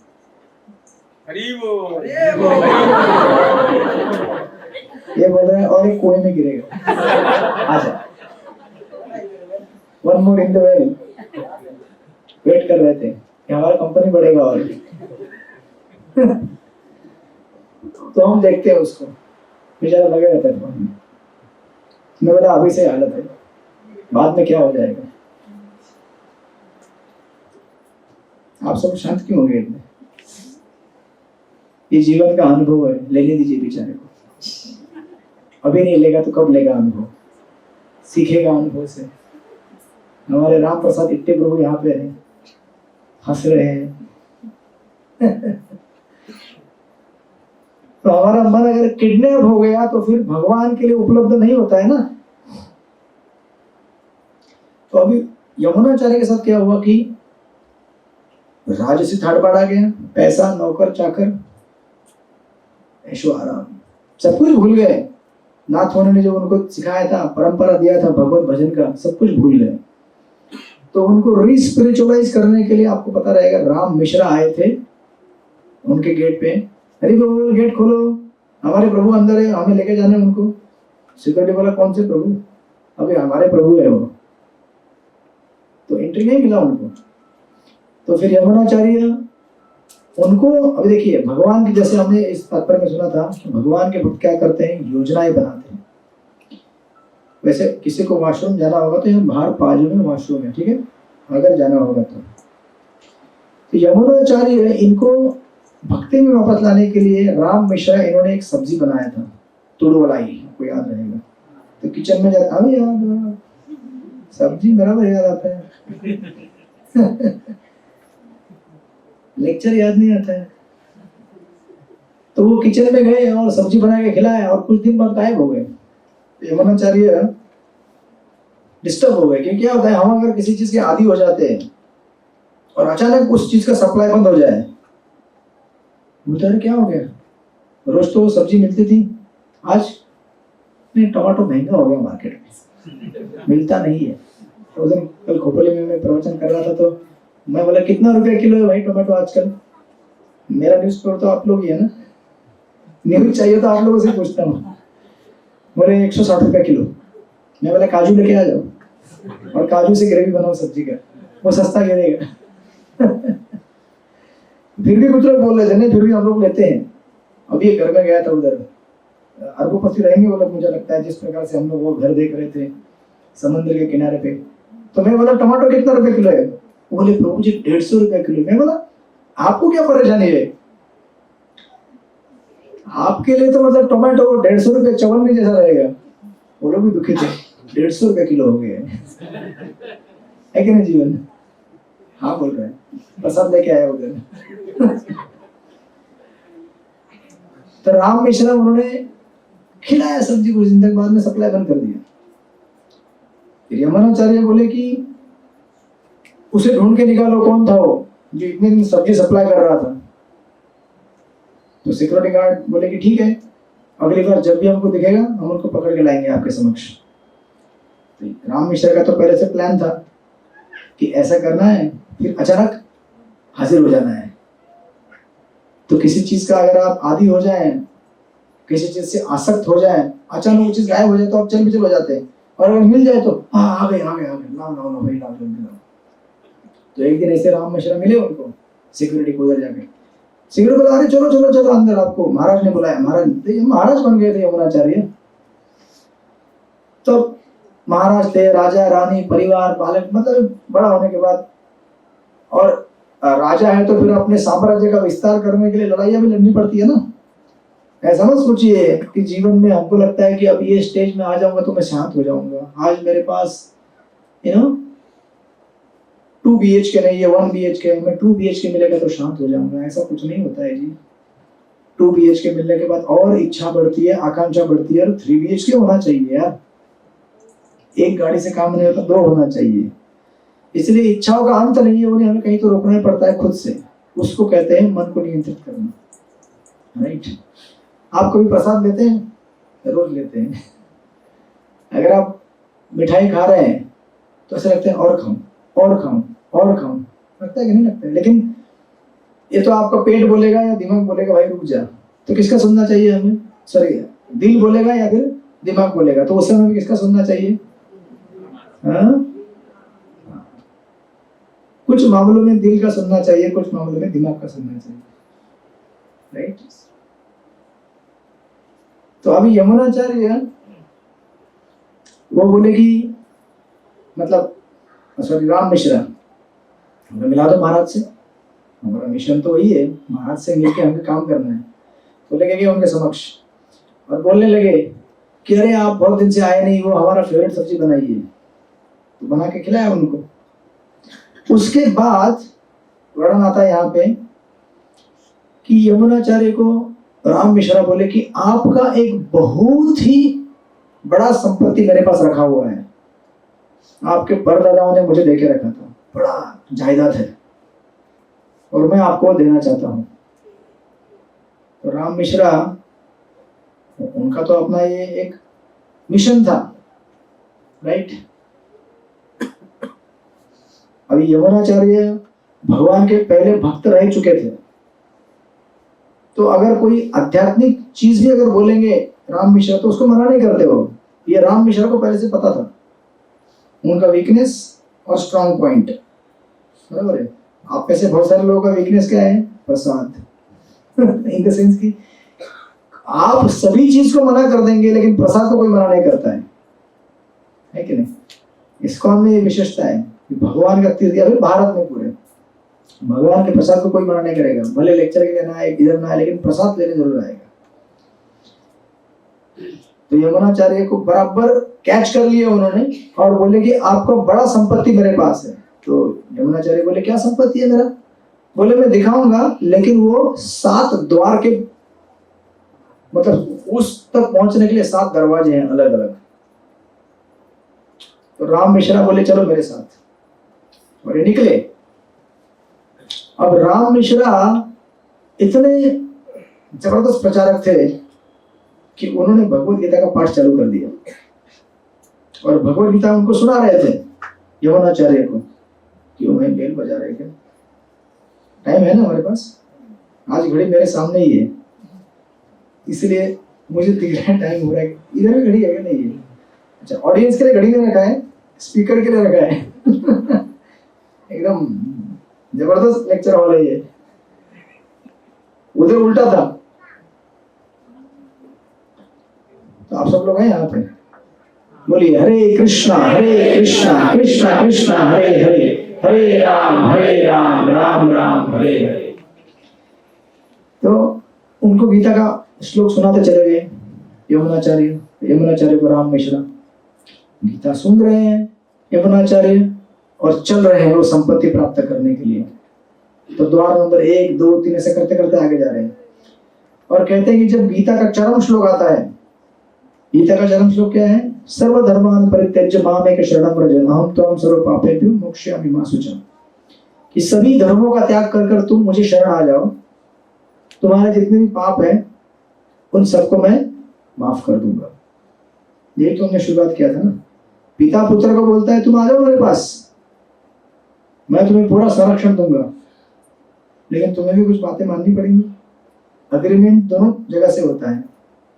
ये बोल रहे हैं और एक कुएं में गिरेगा, आजा one more in the well. Wait कर रहे थे कि हमारा कंपनी बढ़ेगा और तो हम देखते हैं उसको, बेचारा लगे रहता है फोन में। मैं बोला अभी से हालत है, बाद में क्या हो जाएगा। आप सब शांत क्यों हो गए इतने? ये जीवन का अनुभव है, लेने दीजिए बेचारे को। अभी नहीं लेगा तो कब लेगा अनुभव, सीखेगा अनुभव से। हमारे राम प्रसाद इट्टे प्रभु यहाँ पे हैं, हंस रहे हैं। तो हमारा मन अगर किडनैप हो गया तो फिर भगवान के लिए उपलब्ध नहीं होता है ना। तो अभी यमुनाचार्य के साथ क्या हुआ कि राजसी थाड़पाड़ आ गया, पैसा, नौकर चाकर, ऐशो आराम, सब कुछ भूल गए। नाथ होने ने जो उनको सिखाया था, परंपरा दिया था भगवत भजन का, सब कुछ भूल गए। तो उनको रीस्पिरिचुअलाइज करने के लिए, आपको पता रहेगा, राम मिश्रा आए थे उनके गेट पे, अरे बोल गेट खोलो, हमारे प्रभु अंदर है, हमें लेके जाने उनको। सिक्योरिटी बोला कौन से प्रभु? अभी हमारे प्रभु है वो। तो एंट्री नहीं मिला उनको। तो फिर यमुनाचार्य उनको, अभी देखिए भगवान की, जैसे हमने इस तात्पर्य में सुना था कि भगवान के भक्त क्या करते हैं, योजनाएं बनाते हैं। वैसे किसी को वॉशरूम जाना होगा तो यहाँ बाहर बाजू में वॉशरूम है, ठीक है, अगर जाना होगा तो यमुनाचार्य इनको भक्ति में वापस लाने के लिए राम मिश्रा इन्होंने एक सब्जी बनाया था, तुड़वलाई, आपको याद रहेगा। तो किचन में जाता, अभी याद, सब्जी बराबर याद आता है। लेक्चर याद नहीं आता है। तो वो किचन में गए और सब्जी बना के खिलाया और कुछ दिन बाद गायब हो गए। यमुनाचार्य डिस्टर्ब हो गए, क्योंकि क्या होता है, हम अगर किसी चीज के आदी हो जाते हैं और अचानक उस चीज का सप्लाई बंद हो जाए, उधर क्या हो गया, रोज तो सब्जी मिलती थी, आज नहीं, टमाटो महंगा हो गया मार्केट में, मिलता नहीं है। तो उस दिन कल खोपली में मैं प्रवचन कर रहा था, तो मैं बोला कितना रुपया किलो है भाई टमाटो आजकल? मेरा न्यूज पेपर तो आप लोग ही है ना, न्यूज चाहिए तो आप लोगों से पूछता हूँ। बोले 160 रुपया किलो। मैं बोला काजू लेके आ जाओ और काजू से ग्रेवी बनाओ सब्जी का, वो सस्ता गिरेगा। फिर भी कुछ लोग बोल रहे थे नहीं, फिर भी हम लोग लेते हैं। अभी एक घर में गया था, उधर अरबोपति रहेंगे वो लोग, मुझे लगता है, जिस प्रकार से हम लोग वो घर देख रहे थे समुद्र के किनारे पे। तो मैं बोला टमाटो कितना रुपए किलो है? बोले प्रभु जी 150 रुपए किलो। मैं बोला आपको क्या परेशानी है? आपके लिए तो मतलब टमाटो 150 रुपए चवन्नी जैसा रहेगा। वो लोग भी दुखी थे, 150 रुपए किलो हो गए है कि नहीं जीवन? हाँ बोल रहे हैं, प्रसाद लेके आया उधर। तो राम मिश्रा उन्होंने खिलाया सब्जी, कुछ दिन तक, बाद में सप्लाई बंद कर दिया। फिर यमुनाचार्य बोले कि उसे ढूंढ के निकालो, कौन था वो जो इतने दिन सब्जी सप्लाई कर रहा था। तो सिक्योरिटी गार्ड बोले कि ठीक है, अगली बार जब भी हमको दिखेगा हम उनको पकड़ के लाएंगे आपके समक्ष। तो राम मिश्रा का तो पहले से प्लान था कि ऐसा करना है, फिर अचानक हाजिर हो जाना है। तो किसी चीज का अगर आप आदी हो जाए, किसी चीज से आसक्त हो जाए, अचानक वो चीज गायब हो जाए तो आप चल बिचल हो जाते हैं, और अगर मिल जाए तो आ गए लाओ भाई लाओ जल्दी लाओ। तो एक दिन ऐसे राम मिश्रा मिले उनको सिक्योरिटी को, उधर जाके सिक्योरिटी बोला अरे चलो चलो चलो अंदर, आपको महाराज ने बुलाया। महाराज बन गए थे यमुनाचार्य। तो महाराज थे, राजा रानी परिवार बालक, मतलब बड़ा होने के बाद, और राजा है तो फिर अपने साम्राज्य का विस्तार करने के लिए लड़ाइयां भी लड़नी पड़ती है ना। ऐसा मत सोचिए कि जीवन में हमको लगता है कि अब ये स्टेज में आ जाऊंगा तो मैं शांत हो जाऊंगा, आज मेरे पास 2 BHK नहीं है 1 BHK, मैं 2 BHK मिलेगा तो शांत हो जाऊंगा। ऐसा कुछ नहीं होता है जी। 2 BHK मिलने के बाद और इच्छा बढ़ती है, आकांक्षा बढ़ती है, और 3 BHK होना चाहिए यार। एक गाड़ी से काम नहीं होता, 2 होना चाहिए। इसलिए इच्छाओं का अंत नहीं है, उन्हें हमें कहीं तो रोकना ही पड़ता है खुद से। उसको कहते हैं मन को नियंत्रित करना, राइट। आप कभी प्रसाद लेते हैं, रोज लेते हैं। अगर आप मिठाई खा रहे हैं तो ऐसे लगता है और खाऊं और खाऊं और खाऊं, लगता है कि नहीं लगता है? लेकिन ये तो आपका पेट बोलेगा या दिमाग बोलेगा भाई रुक जा, तो किसका सुनना चाहिए हमें? सॉरी, दिल बोलेगा या फिर दिमाग बोलेगा? तो उस समय में किसका सुनना चाहिए? हाँ? कुछ मामलों में दिल का सुनना चाहिए, कुछ मामलों में दिमाग का सुनना चाहिए, राइट? तो अभी यमुनाचार्य वो बोले कि मतलब सॉरी राम मिश्रा, हमें मिला दो महाराज से, हमारा मिशन तो वही है, महाराज से मिलके हमें काम करना है। तो लेके गए उनके समक्ष और बोलने लगे कि अरे आप बहुत दिन से आए नहीं, वो हमारा फेवरेट सब्जी बनाई है, तो बना के खिलाया उनको। उसके बाद वर्णन आता है यहाँ पे कि यमुनाचार्य को राम मिश्रा बोले कि आपका एक बहुत ही बड़ा संपत्ति मेरे पास रखा हुआ है, आपके परदादाओं ने मुझे देके रखा था, बड़ा जायदाद है और मैं आपको देना चाहता हूँ। तो राम मिश्रा, उनका तो अपना ये एक मिशन था, राइट? अभी यमुनाचार्य भगवान के पहले भक्त रह चुके थे, तो अगर कोई आध्यात्मिक चीज भी अगर बोलेंगे राम मिश्रा तो उसको मना नहीं करते वो। ये राम मिश्रा को पहले से पता था उनका वीकनेस और स्ट्रांग पॉइंट, बराबर है? आप में से बहुत सारे लोगों का वीकनेस क्या है? प्रसाद। इन द सेंस कि आप सभी चीज को मना कर देंगे लेकिन प्रसाद को कोई मना नहीं करता है कि नहीं? इस्कॉन में ये विशेषता है कि भगवान का तीर्थ, या फिर भारत में पूरे भगवान के प्रसाद को कोई मना नहीं करेगा, भले लेक्चर के लिए ना आए, इधर ना आए, लेकिन प्रसाद लेने जरूर आएगा। तो यमुनाचार्य को बराबर कैच कर लिए उन्होंने और बोले कि आपका बड़ा संपत्ति मेरे पास है। तो यमुनाचार्य बोले क्या संपत्ति है मेरा? बोले मैं दिखाऊंगा, लेकिन वो 7 द्वार के, मतलब उस तक पहुंचने के लिए 7 दरवाजे हैं अलग अलग। तो राम मिश्रा बोले चलो मेरे साथ, और ये निकले। अब राम मिश्रा इतने जबरदस्त प्रचारक थे कि उन्होंने भगवत गीता का पाठ चालू कर दिया और भगवत गीता उनको सुना रहे थे यमुनाचार्य को। क्यों भाई बेल बजा रहे? क्या टाइम है ना हमारे पास? आज घड़ी मेरे सामने ही है, इसलिए मुझे दिख रहा है टाइम हो रहा है। इधर भी घड़ी है क्या? नहीं है। अच्छा, ऑडियंस के लिए घड़ी नहीं रखा है, स्पीकर के लिए रखा है। एकदम जबरदस्त लेक्चर हॉल है ये। उधर उल्टा था। तो आप सब लोग हैं यहाँ पे, बोलिए हरे कृष्णा कृष्णा कृष्णा हरे हरे, हरे राम राम राम हरे हरे। तो उनको गीता का श्लोक सुनाते चले गए यमुनाचार्य को राम मिश्रा। गीता सुन रहे हैं यमुनाचार्य और चल रहे हैं वो संपत्ति प्राप्त करने के लिए। तो द्वार नंबर 1, 2, 3 ऐसे करते करते आगे जा रहे हैं और कहते हैं कि जब गीता का चरम श्लोक आता है, गीता का चरम श्लोक क्या है? सर्वधर्मान् परित्यज्य मामेक शरणं व्रज अहं त्वां सर्व पापेभ्यो मोक्ष्यामि मा शुचम्। कि सभी धर्मों का त्याग कर कर तुम मुझे शरण आ जाओ, तुम्हारे जितने भी पाप है उन सबको मैं माफ कर दूंगा। यही तो हमने शुरुआत किया था ना। पिता पुत्र को बोलता है तुम आ जाओ मेरे पास, मैं तुम्हें पूरा संरक्षण दूंगा, लेकिन तुम्हें भी कुछ बातें माननी पड़ेंगी। अग्रीमेंट दोनों जगह से होता है,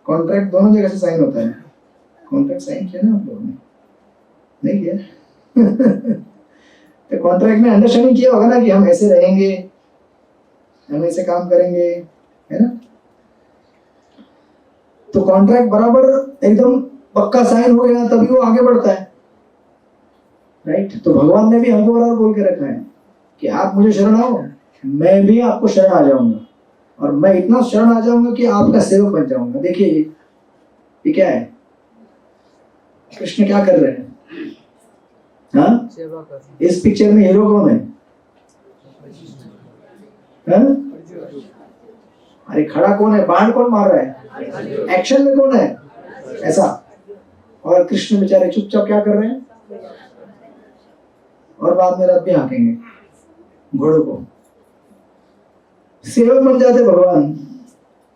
कॉन्ट्रैक्ट दोनों जगह से साइन होता है। कॉन्ट्रैक्ट साइन किया ना आप लोगों ने? नहीं किया? तो कॉन्ट्रैक्ट में अंडरस्टैंडिंग किया होगा ना कि हम ऐसे रहेंगे, हम ऐसे काम करेंगे, है ना? तो कॉन्ट्रैक्ट बराबर एकदम पक्का साइन हो गया तभी वो आगे बढ़ता है, राइट? तो भगवान ने भी हमको बराबर बोल के रखा है कि आप मुझे शरण आओ, मैं भी आपको शरण आ जाऊंगा, और मैं इतना शरण आ जाऊंगा कि आपका सेवक बन जाऊंगा। देखिए ये क्या है? कृष्ण क्या कर रहे हैं? हाँ, इस पिक्चर में हीरो कौन है? हाँ? अरे खड़ा कौन है? बाण कौन मार रहा है? एक्शन में कौन है? ऐसा। और कृष्ण बेचारे चुपचाप क्या कर रहे हैं? और बाद में रथ भी हाँकेंगे घोड़ों को। सेवक बन जाते भगवान।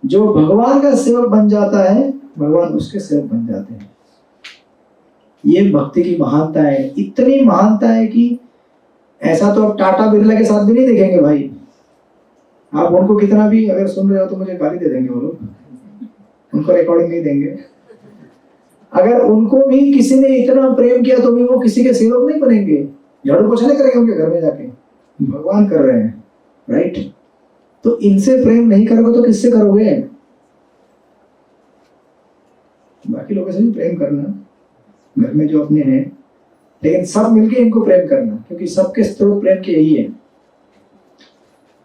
जो भगवान का सेवक बन जाता है भगवान उसके सेवक बन जाते हैं। ये भक्ति की महानता है, इतनी महानता है कि ऐसा तो अब टाटा बिरला के साथ भी नहीं देखेंगे भाई। आप उनको कितना भी अगर सुन रहे हो तो मुझे गाली दे देंगे वो लोग, उनको रिकॉर्डिंग नहीं देंगे। अगर उनको भी किसी ने इतना प्रेम किया तो भी वो किसी के सेवक नहीं बनेंगे, झाड़ू पोछा नहीं करेंगे उनके घर में जाके, भगवान कर रहे हैं, राइट। तो इनसे प्रेम नहीं करोगे तो किससे करोगे? बाकी लोगों से भी प्रेम करना, घर में जो अपने हैं, लेकिन सब मिलके इनको प्रेम करना, क्योंकि सबके स्रोत प्रेम के यही है।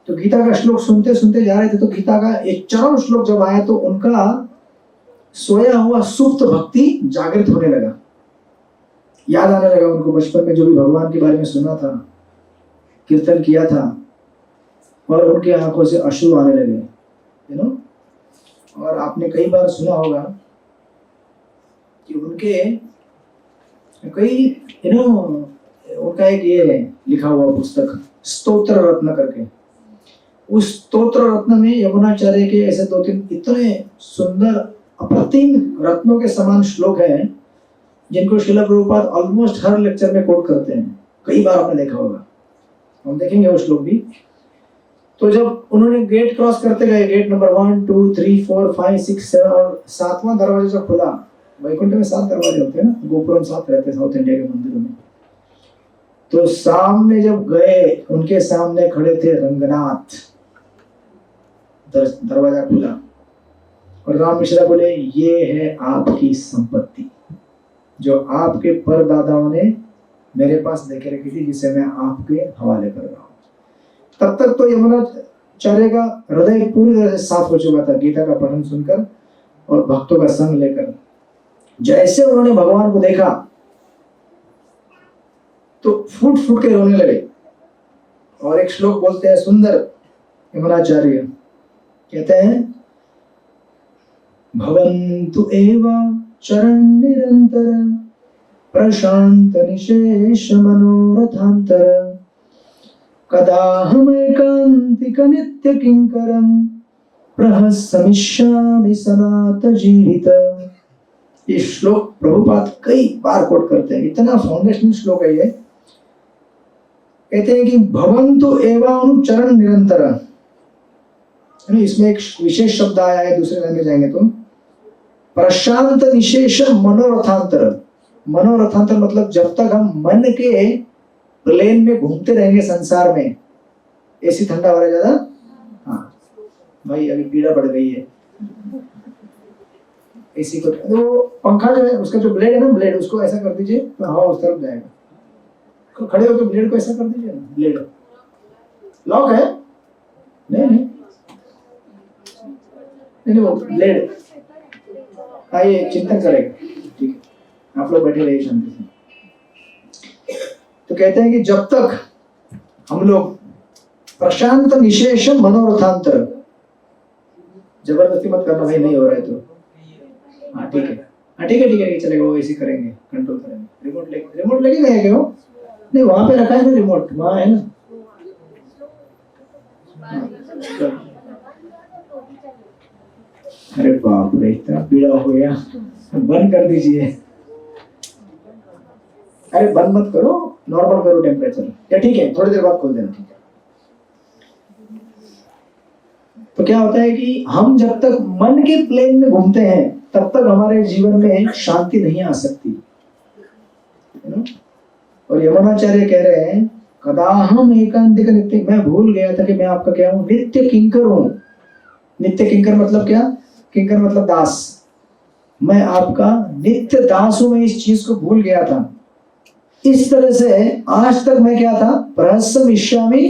तो गीता का श्लोक सुनते सुनते जा रहे थे, तो गीता का एक चरम श्लोक जब आया तो उनका सोया हुआ सुप्त भक्ति जागृत होने लगा, याद आने लगा उनको बचपन में जो भी भगवान के बारे में सुना था, कीर्तन किया था, और उनकी आंखों से अश्रु आने लगे, यू नो। और आपने कई बार सुना होगा कि उनके कई उनका एक ये लिखा हुआ पुस्तक स्तोत्र रत्न करके, उस स्तोत्र रत्न में यमुनाचार्य के ऐसे 2-3 इतने सुंदर अप्रतिम रत्नों के समान श्लोक हैं जिनको श्रील प्रभुपाद ऑलमोस्ट हर लेक्चर में कोट करते हैं, कई बार आपने देखा होगा, हम देखेंगे वो श्लोक भी। तो जब उन्होंने गेट क्रॉस करते गए, गेट नंबर 1, 2, 3, 4, 5, 6, 7 और 7वां दरवाजा जब खुला, वैकुंठ में 7 दरवाजे होते हैं ना, गोपुरम 7 रहते हैं साउथ इंडिया के मंदिरों में, तो सामने जब गए उनके सामने खड़े थे रंगनाथ, दरवाजा खुला और राम मिश्रा बोले, ये है आपकी संपत्ति जो आपके परदादाओं ने मेरे पास देखे रखी थी, जिसे मैं आपके हवाले कर रहा हूँ। तब तक तो यमुनाचार्य का हृदय पूरी तरह से साफ हो चुका था गीता का पठन सुनकर और भक्तों का संग लेकर। जैसे उन्होंने भगवान को देखा तो फूट फूट के रोने लगे, और एक श्लोक बोलते हैं सुंदर यमुनाचार्य, कहते हैं, भवन्तु एव चरण निरंतर प्रशांत निशेष मनोरथांतर कदाहम एकांतिक नित्य किंकरम प्रहसमिष्यामि सनात जीवित। ये श्लोक प्रभुपाद कई बार कोट करते हैं, इतना फाउंडेशनल श्लोक है ये। कहते हैं कि भवन्तु एवं चरण निरंतर, इसमें एक विशेष शब्द आया है, दूसरे लाइन में जाएंगे तो प्रशांत निशेष मनोरथांतर। मनोरथांतर मतलब जब तक हम मन के प्लेन में घूमते रहेंगे संसार में, एसी ठंडा हो रहा है ज्यादा, हाँ भाई अभी पीड़ा बढ़ गई है, एसी को तो पंखा जो है उसका जो ब्लेड है ना, ब्लेड उसको ऐसा कर दीजिए तो हवा उस तरफ जाएगा, तो खड़े होकर ब्लेड को ऐसा कर दीजिए ना, ब्लेड लॉक है, नहीं वो ब्लेड, आइए चिंतन करेगा, ठीक है, आप लोग बैठे रहिए शांति से। तो कहते हैं कि जब तक हम लोग प्रशांत निशेष मनोरथांतर, जबरदस्ती मत करना भाई, नहीं हो रहा है तो हाँ ठीक है, हाँ ठीक है चलेगा, वो ऐसे करेंगे, कंट्रोल करेंगे। रिमोट लेके गए क्या हो? नहीं वहां पे रखा है ना रिमोट, वहां है ना, अरे बाप रे इतना पीड़ा हो गया, बंद कर दीजिए। अरे बंद मत करो, नॉर्मल करो टेम्परेचर, या ठीक है थोड़ी देर बाद खोल देना, ठीक है। तो क्या होता है कि हम जब तक मन के प्लेन में घूमते हैं तब तक हमारे जीवन में शांति नहीं आ सकती, और यमुनाचार्य कह रहे हैं, कदाहम एकांतिक नित्य, मैं भूल गया था कि मैं आपका क्या हूं, नित्य किंकर हूं। नित्य किंकर मतलब क्या? किंकर मतलब दास, मैं आपका नित्य दास हूं, मैं इस चीज को भूल गया था। इस तरह से आज तक मैं क्या था, प्रहसमिष्यामि,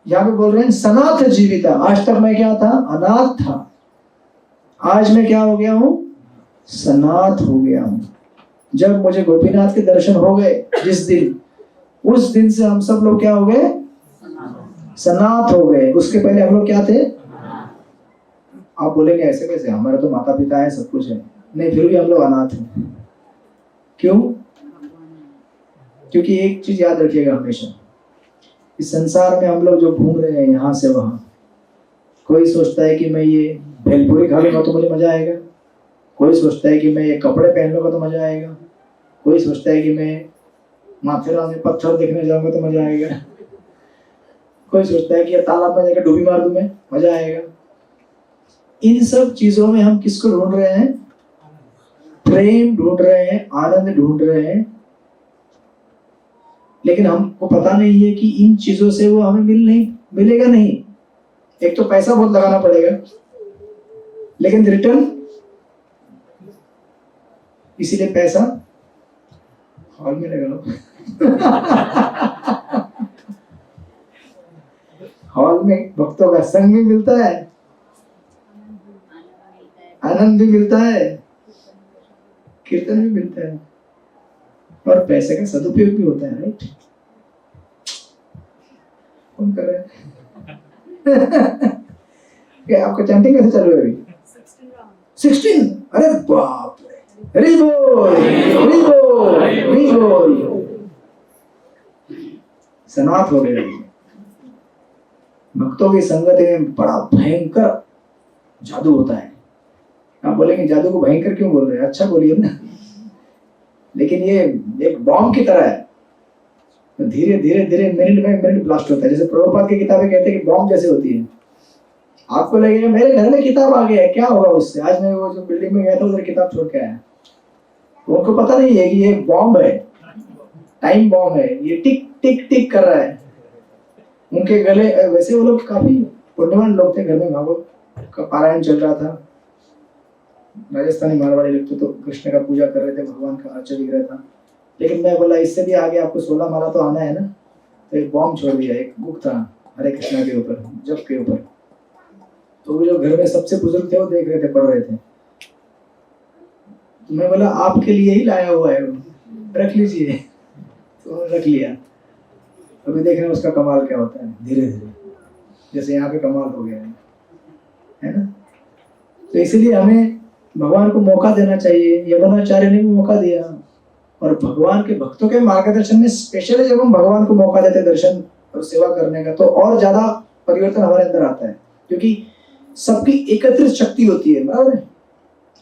यहां पे बोल रहे हैं सनाथ जीविता, आज तक मैं क्या था, अनाथ था, आज मैं क्या हो गया हूं, सनाथ हो गया हूं। जब मुझे गोपीनाथ के दर्शन हो गए जिस दिन, उस दिन से हम सब लोग क्या हो गए, सनाथ हो गए। उसके पहले हम लोग क्या थे? आप बोलेंगे ऐसे कैसे, हमारे तो माता पिता है, सब कुछ है, नहीं फिर भी हम लोग अनाथ हैं। क्यों? क्योंकि एक चीज याद रखिएगा हमेशा, इस संसार में हम लोग जो घूम रहे हैं यहाँ से वहां, कोई सोचता है कि मैं ये भेलपूरी खा लूंगा तो मुझे मजा आएगा, कोई सोचता है कि मैं ये कपड़े पहन लूंगा तो मजा आएगा, कोई सोचता है कि मैं माथेरान में पत्थर देखने जाऊंगा तो मजा आएगा, कोई सोचता है कि ये तालाब में जाकर डूबी मार दूं मैं, मजा आएगा। इन सब चीजों में हम किसको ढूंढ रहे हैं? प्रेम ढूंढ रहे हैं, आनंद ढूंढ रहे हैं। लेकिन हमको पता नहीं है कि इन चीजों से वो हमें मिलेगा नहीं। एक तो पैसा बहुत लगाना पड़ेगा, लेकिन रिटर्न, इसीलिए पैसा हॉल में लगाओ। हॉल में भक्तों का संग भी मिलता है, आनंद भी मिलता है, कीर्तन भी मिलता है, और पैसे का सदुपयोग भी होता है। राइट? कौन कर रहे हैं? क्या आपका चैंटिंग कैसे चल रही है अभी? 16। अरे बाप रे, रिबोल सनात हो गए। भक्तों की संगत में बड़ा भयंकर जादू होता है। आप बोलेंगे जादू को भयंकर क्यों बोल रहे हैं? अच्छा बोलिए ना। लेकिन ये एक बॉम्ब की तरह है, धीरे धीरे धीरे मिनट ब्लास्ट होता है। जैसे प्रभुपाद की किताबें कहते हैं कि बॉम्ब जैसे होती है। आपको लगेगा मेरे घर में किताब आ गया है, क्या होगा उससे? आज मैं वो जो बिल्डिंग में गया था उधर किताब छोड़ के आया। तो उनको पता नहीं है कि ये बॉम्ब है, टाइम बॉम्ब है, ये टिक टिक टिक कर रहा है। उनके गले, वैसे वो लोग काफी पुण्यवान लोग थे। घर में भागवत का पारायण चल रहा था, राजस्थानी मारवाड़ी लोग तो कृष्ण का पूजा कर रहे थे, भगवान का अर्चन दिख रहा था। लेकिन मैं बोला इससे भी आगे आपको 16 माला तो आना है ना। तो एक बॉम्ब छोड़ दिया, एक बुक था हरे कृष्णा के ऊपर, जप के ऊपर। तो वो जो घर में सबसे बुजुर्ग थे वो देख रहे थे, पढ़ रहे थे। तो मैं बोला आपके लिए ही लाया हुआ है, रख लीजिए। तो रख लिया। अभी देख रहे हैं उसका कमाल क्या होता है, धीरे धीरे जैसे यहाँ पे कमाल हो गया है ना। तो इसलिए हमें भगवान को मौका देना चाहिए। यमुनाचार्य ने भी मौका दिया, और भगवान के भक्तों के मार्गदर्शन में स्पेशली जब हम भगवान को मौका देते दर्शन और सेवा करने का, तो और ज्यादा परिवर्तन हमारे अंदर आता है। क्योंकि सबकी एकत्रित शक्ति होती है, बराबर है।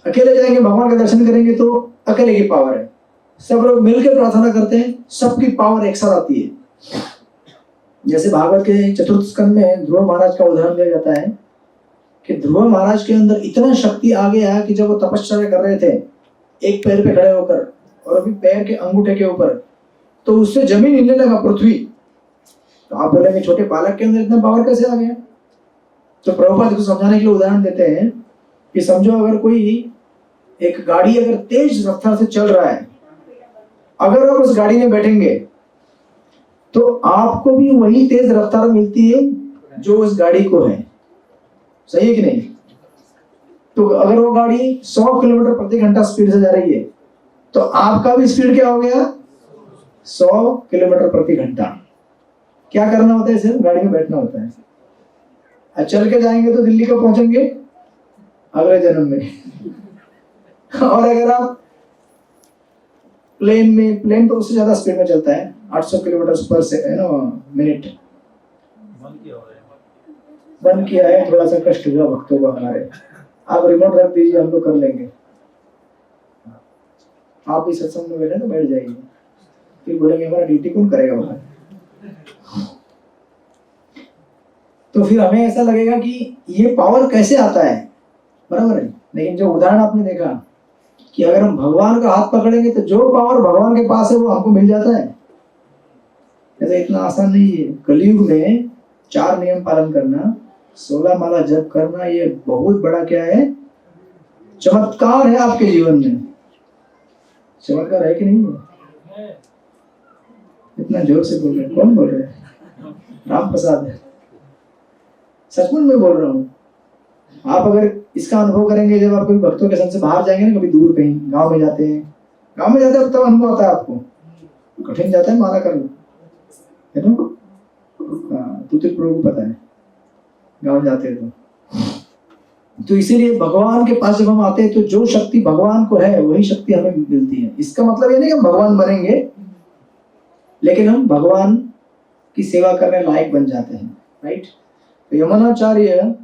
अकेले जाएंगे भगवान का दर्शन करेंगे तो अकेले की पावर है, सब लोग मिलकर प्रार्थना करते हैं, सबकी पावर एक साथ आती है। जैसे भागवत के चतुर्थ स्कंद में ध्रुव महाराज का उदाहरण दिया जाता है कि ध्रुव महाराज के अंदर इतना शक्ति आ गया कि जब वो तपस्या कर रहे थे एक पैर पे खड़े होकर, और अभी पैर के अंगूठे के ऊपर, तो उससे जमीन हिलने लगा, पृथ्वी। तो आप बोलेंगे छोटे बालक के अंदर इतना पावर कैसे आ गया? तो प्रभुपाद को समझाने के लिए उदाहरण देते हैं कि समझो अगर कोई एक गाड़ी अगर तेज रफ्तार से चल रहा है, अगर आप उस गाड़ी में बैठेंगे तो आपको भी वही तेज रफ्तार मिलती है जो उस गाड़ी को है। सही है कि नहीं? तो अगर वो गाड़ी 100 किलोमीटर प्रति घंटा स्पीड से जा रही है, तो आपका भी स्पीड क्या हो गया? 100 किलोमीटर प्रति घंटा। क्या करना होता है? सिर्फ गाड़ी में बैठना होता है। चल के जाएंगे तो दिल्ली को पहुंचेंगे अगले जन्म में। और अगर आप प्लेन तो उससे ज्यादा स्पीड में चलता है, 800 किलोमीटर पर मिनट। बंद किया है, थोड़ा सा कष्ट हुआ भक्तों को हमारे। आप रिमोट रख दीजिए, हम तो कर लेंगे। आप भी सत्संग में बैठे तो बैठ जाइए, फिर बोलेंगे हमारा ड्यूटी कौन करेगा बाहर। तो फिर हमें ऐसा लगेगा कि ये पावर कैसे आता है, बराबर है। लेकिन जो उदाहरण आपने देखा कि अगर हम भगवान का हाथ पकड़ेंगे तो जो पावर भगवान के पास है वो हमको मिल जाता है। ऐसा इतना आसान नहीं है। कलयुग में 4 नियम पालन करना, 16 माला जप करना, ये बहुत बड़ा क्या है? चमत्कार है आपके जीवन में। चमत्कार है कि नहीं है? इतना जोर से बोल रहे हैं, कौन बोल रहे हैं? राम प्रसाद है। सचमुच में बोल रहा हूँ। आप अगर इसका अनुभव करेंगे जब आप कभी भक्तों के संग से बाहर जाएंगे ना, कभी दूर कहीं गांव में जाते हैं तब अनुभव आता है आपको। कठिन जाता है माला करना, है ना? तो प्रभु को पता है, गांव जाते हैं तो इसीलिए भगवान के पास जब हम आते हैं तो जो शक्ति भगवान को है वही शक्ति हमें मिलती है। इसका मतलब ये नहीं कि हम भगवान बनेंगे, लेकिन हम भगवान की सेवा करने लायक बन जाते हैं। राइट? तो यमुनाचार्य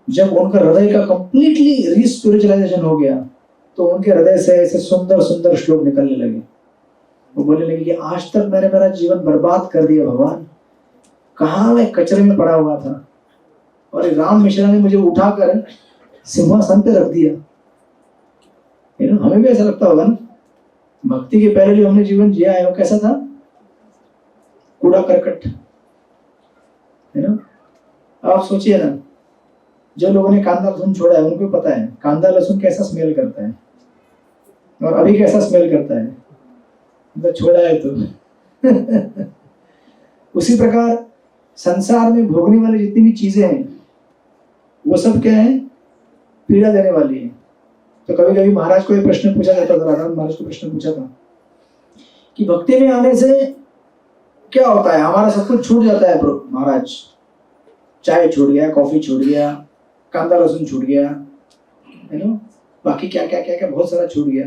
जब उनका हृदय का कंप्लीटली रीस्पिरिचुअलाइजेशन हो गया तो उनके हृदय से ऐसे सुंदर सुंदर श्लोक निकलने लगे। वो बोलने लगे कि आज तक मैंने मेरा जीवन बर्बाद कर दिया भगवान, कहाँ मैं कचरे में पड़ा हुआ था और राम मिश्रा ने मुझे उठाकर सिंहासन पे रख दिया। हमें भी ऐसा लगता होगा ना, भक्ति के पहले जो हमने जीवन जिया है वो कैसा था, कूड़ा करकट, है ना। आप सोचिए ना, जो लोगों ने कांदा लहसुन छोड़ा है उनको पता है कांदा लहसुन कैसा स्मेल करता है और अभी कैसा स्मेल करता है, मतलब छोड़ा है तो उसी प्रकार संसार में भोगने वाली जितनी भी चीजें हैं वो सब क्या है, पीड़ा देने वाली है। तो कभी कभी महाराज को ये प्रश्न पूछा जाता था, राधा महाराज को प्रश्न पूछा था कि भक्ति में आने से क्या होता है, हमारा सब कुछ छूट जाता है महाराज, चाय छूट गया, कॉफी छूट गया, कांदा लहसुन छूट गया, है ना, बाकी क्या क्या क्या क्या बहुत सारा छूट गया।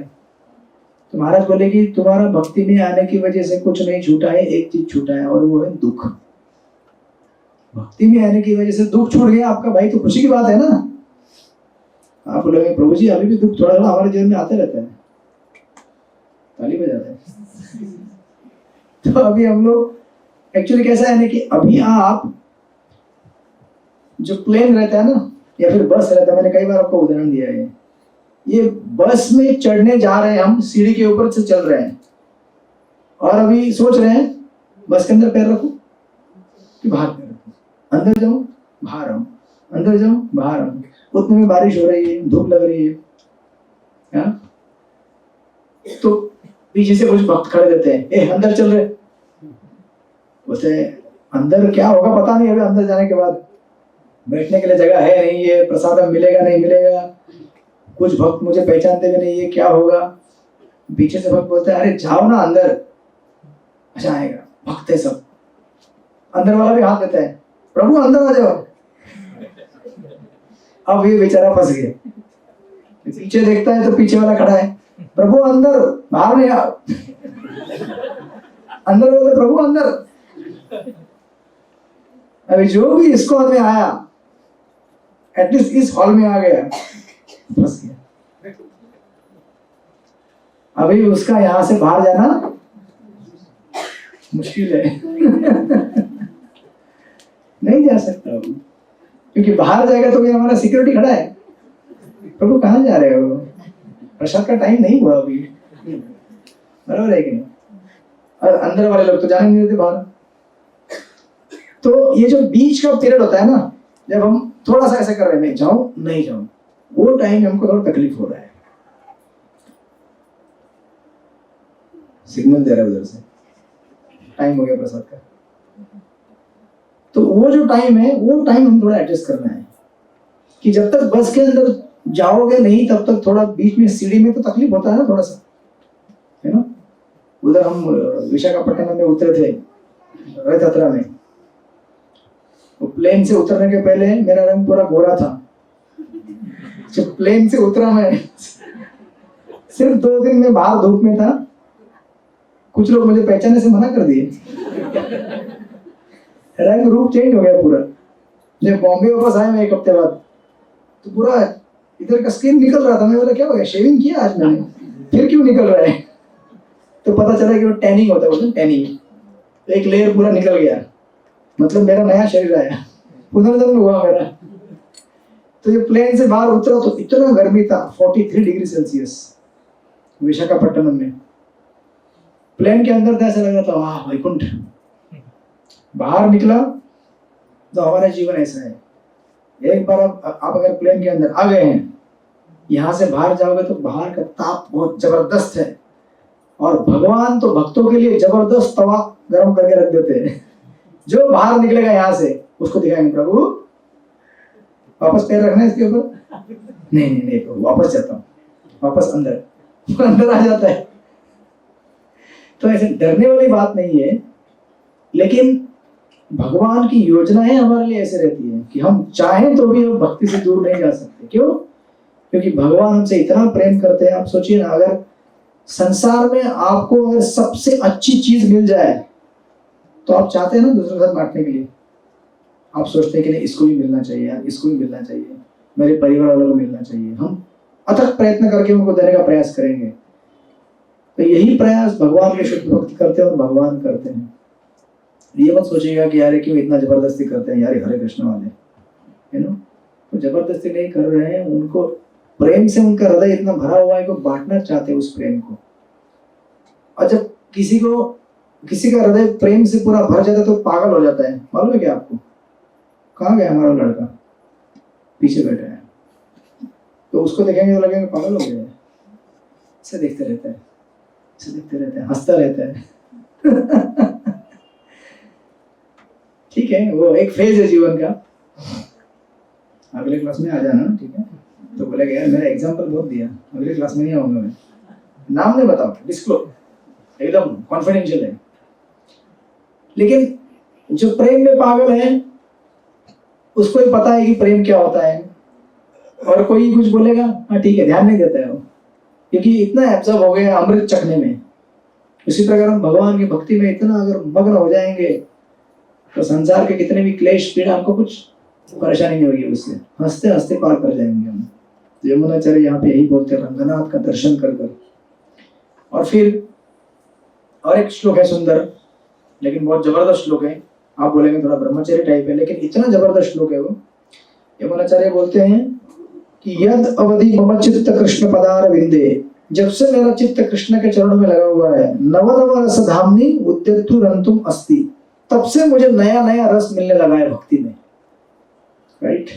तो महाराज बोले कि तुम्हारा भक्ति में आने की वजह से कुछ नहीं छूटा है, एक चीज छूटा है और वो है दुख। भक्ति में आने की वजह से दुख छूट गया आपका, भाई तो खुशी की बात है ना। आप बोलोगे प्रभु जी अभी भी दुख थोड़ा थोड़ा हमारे जीवन में आते रहता है, ताली बजाते हैं। तो अभी हम लोग एक्चुअली कैसा है ना कि अभी आप जो प्लेन रहता है ना या फिर बस रहता है, मैंने कई बार आपको उदाहरण दिया है, ये बस में चढ़ने जा रहे हैं हम, सीढ़ी के ऊपर से चल रहे हैं और अभी सोच रहे हैं बस के अंदर पैर रखूं कि बाहर पैर रखूं, अंदर जाऊं बाहर आऊं, अंदर जाऊं बाहर आऊं। उतने में बारिश हो रही है, धूप लग रही है, तो पीछे से कुछ भक्त खड़े रहते हैं, ए अंदर चल रहे, बोलते अंदर क्या होगा पता नहीं, अभी अंदर जाने के बाद बैठने के लिए जगह है नहीं, ये प्रसाद मिलेगा नहीं मिलेगा, कुछ भक्त मुझे पहचानते भी नहीं, ये क्या होगा। पीछे से भक्त बोलते हैं अरे जाओ ना अंदर, अच्छा आएगा, भक्त है सब। अंदर वाला भी हाथ देता है, प्रभु अंदर आ जाओ। अब ये बेचारा फंस गया, पीछे देखता है तो पीछे वाला खड़ा है, प्रभु अंदर, बाहर नहीं आओ। अंदर बोलते प्रभु अंदर। अभी जो भी इस हॉल में आया, एटलीस्ट इस हॉल में आ गया, फंस गया। अभी उसका यहां से बाहर जाना मुश्किल है। नहीं जा सकता, क्योंकि बाहर जाएगा तो हमारा सिक्योरिटी खड़ा है, प्रभु कहाँ जा रहे हो, प्रसाद का टाइम नहीं हुआ अभी, बराबर है कि नहीं। और अंदर वाले लोग तो जाने नहीं देते बाहर। तो ये जो बीच का पीरियड होता है ना, जब हम थोड़ा सा ऐसा कर रहे हैं, मैं जाऊं नहीं जाऊं, वो टाइम हमको थोड़ा तकलीफ हो रहा है। सिग्नल दे रहा है उधर से, टाइम हो गया प्रसाद का। तो वो जो टाइम है, वो टाइम हम थोड़ा एडजस्ट करना है कि जब तक बस के अंदर जाओगे नहीं तब तक थोड़ा बीच में सीढ़ी में तो तकलीफ होता है ना थोड़ा सा, है ना। उधर हम विशाखापट्टनम में उतरे थे रथ यात्रा में, तो प्लेन से उतरने के पहले मेरा रंग पूरा गोरा था। जब प्लेन से उतरा मैं, सिर्फ 2 दिन में बाहर धूप में था, कुछ लोग मुझे पहचानने से मना कर दिए। रंग रूप चेंज हो गया पूरा। जब बॉम्बे वापस आए मैं 1 हफ्ते बाद, तो पूरा इधर का स्किन निकल रहा था। मैं बोला क्या हो गया, शेविंग किया आज मैंने, फिर क्यों निकल रहा है। तो पता चला कि वो टैनिंग होता है, बोलते टैनिंग। एक लेयर पूरा निकल गया, मतलब मेरा नया शरीर आया, पुनर्जन्म हुआ मेरा। तो ये प्लेन से बाहर उतरा तो इतना गर्मी था, 43 डिग्री सेल्सियस विशाखापट्टनम में। प्लेन के अंदर ऐसा लग रहा था वाह वैकुंठ। बाहर निकला तो हमारा जीवन ऐसा है, एक बार आप अगर प्लेन के अंदर आ गए हैं, यहाँ से बाहर जाओगे तो बाहर का ताप बहुत जबरदस्त है, और भगवान तो भक्तों के लिए जबरदस्त तवा गर्म करके रख देते हैं। जो बाहर निकलेगा यहाँ से उसको दिखाएंगे प्रभु वापस पैर रखना है इसके ऊपर, नहीं नहीं नहीं प्रभु वापस जाता हूँ, वापस अंदर, अंदर आ जाता है। तो ऐसे डरने वाली बात नहीं है, लेकिन भगवान की योजनाएं हमारे लिए ऐसे रहती है कि हम चाहें तो भी हम भक्ति से दूर नहीं जा सकते। क्यों? क्योंकि भगवान हमसे इतना प्रेम करते हैं। आप सोचिए ना, अगर संसार में आपको अगर सबसे अच्छी चीज मिल जाए तो आप चाहते हैं ना दूसरों के साथ बांटने के लिए। आप सोचते हैं कि नहीं इसको भी मिलना चाहिए यार, इसको भी मिलना चाहिए। मेरे परिवार वालों को मिलना चाहिए। हम अथक प्रयत्न करके उनको देने का प्रयास करेंगे। तो यही प्रयास भगवान के शुद्ध भक्त करते हैं और भगवान करते हैं। ये मत सोचिएगा कि यार क्यों इतना जबरदस्ती करते हैं यार हरे कृष्ण वाले, यू नो। तो जबरदस्ती नहीं कर रहे हैं, उनको प्रेम से उनका हृदय इतना भरा हुआ है कि बांटना चाहते हैं उस प्रेम को। और जब किसी का हृदय प्रेम से पूरा भर जाता है तो पागल हो जाता है। मालूम है क्या आपको? कहाँ गया हमारा लड़का? पीछे बैठा है। तो उसको देखेंगे तो लगेगा पागल हो गया है। ऐसे देखते रहता है, ऐसे देखते रहता है, हंसता रहता है। ठीक है, वो एक फेज है जीवन का। अगले क्लास में आ जाना, ठीक है? तो बोलेगा यार मेरा एग्जाम्पल बहुत दिया, अगले क्लास में नहीं आऊंगा मैं। नाम नहीं बताओ, डिस्क्लोज, एकदम कॉन्फिडेंशियल है। लेकिन जो प्रेम में पागल है उसको ही पता है कि प्रेम क्या होता है, और कोई कुछ बोलेगा हाँ ठीक है, ध्यान नहीं देता है वो, क्योंकि इतना एब्जॉर्ब हो गया अमृत चखने में। उसी प्रकार हम भगवान की भक्ति में इतना अगर मग्न हो जाएंगे तो संसार के कितने भी क्लेश पीड़ा हमको कुछ परेशानी नहीं होगी, उससे हंसते हंसते पार कर जाएंगे हम। तो यमुनाचार्य यहाँ पे यही बोलते हैं, रंगनाथ का दर्शन कर कर। और फिर और एक श्लोक है सुंदर, लेकिन बहुत जबरदस्त श्लोक है। आप बोलेंगे थोड़ा ब्रह्मचर्य टाइप है, लेकिन इतना जबरदस्त श्लोक है वो। यमुनाचार्य बोलते हैं कि यद अवधि मम चित्त कृष्ण पदार विंदे, जब से मेरा चित्त कृष्ण के चरणों में लगा हुआ है, नव नव रस धामनी उद्यतु रंतुम अस्ति, तब से मुझे नया नया रस मिलने लगा है भक्ति में। राइट?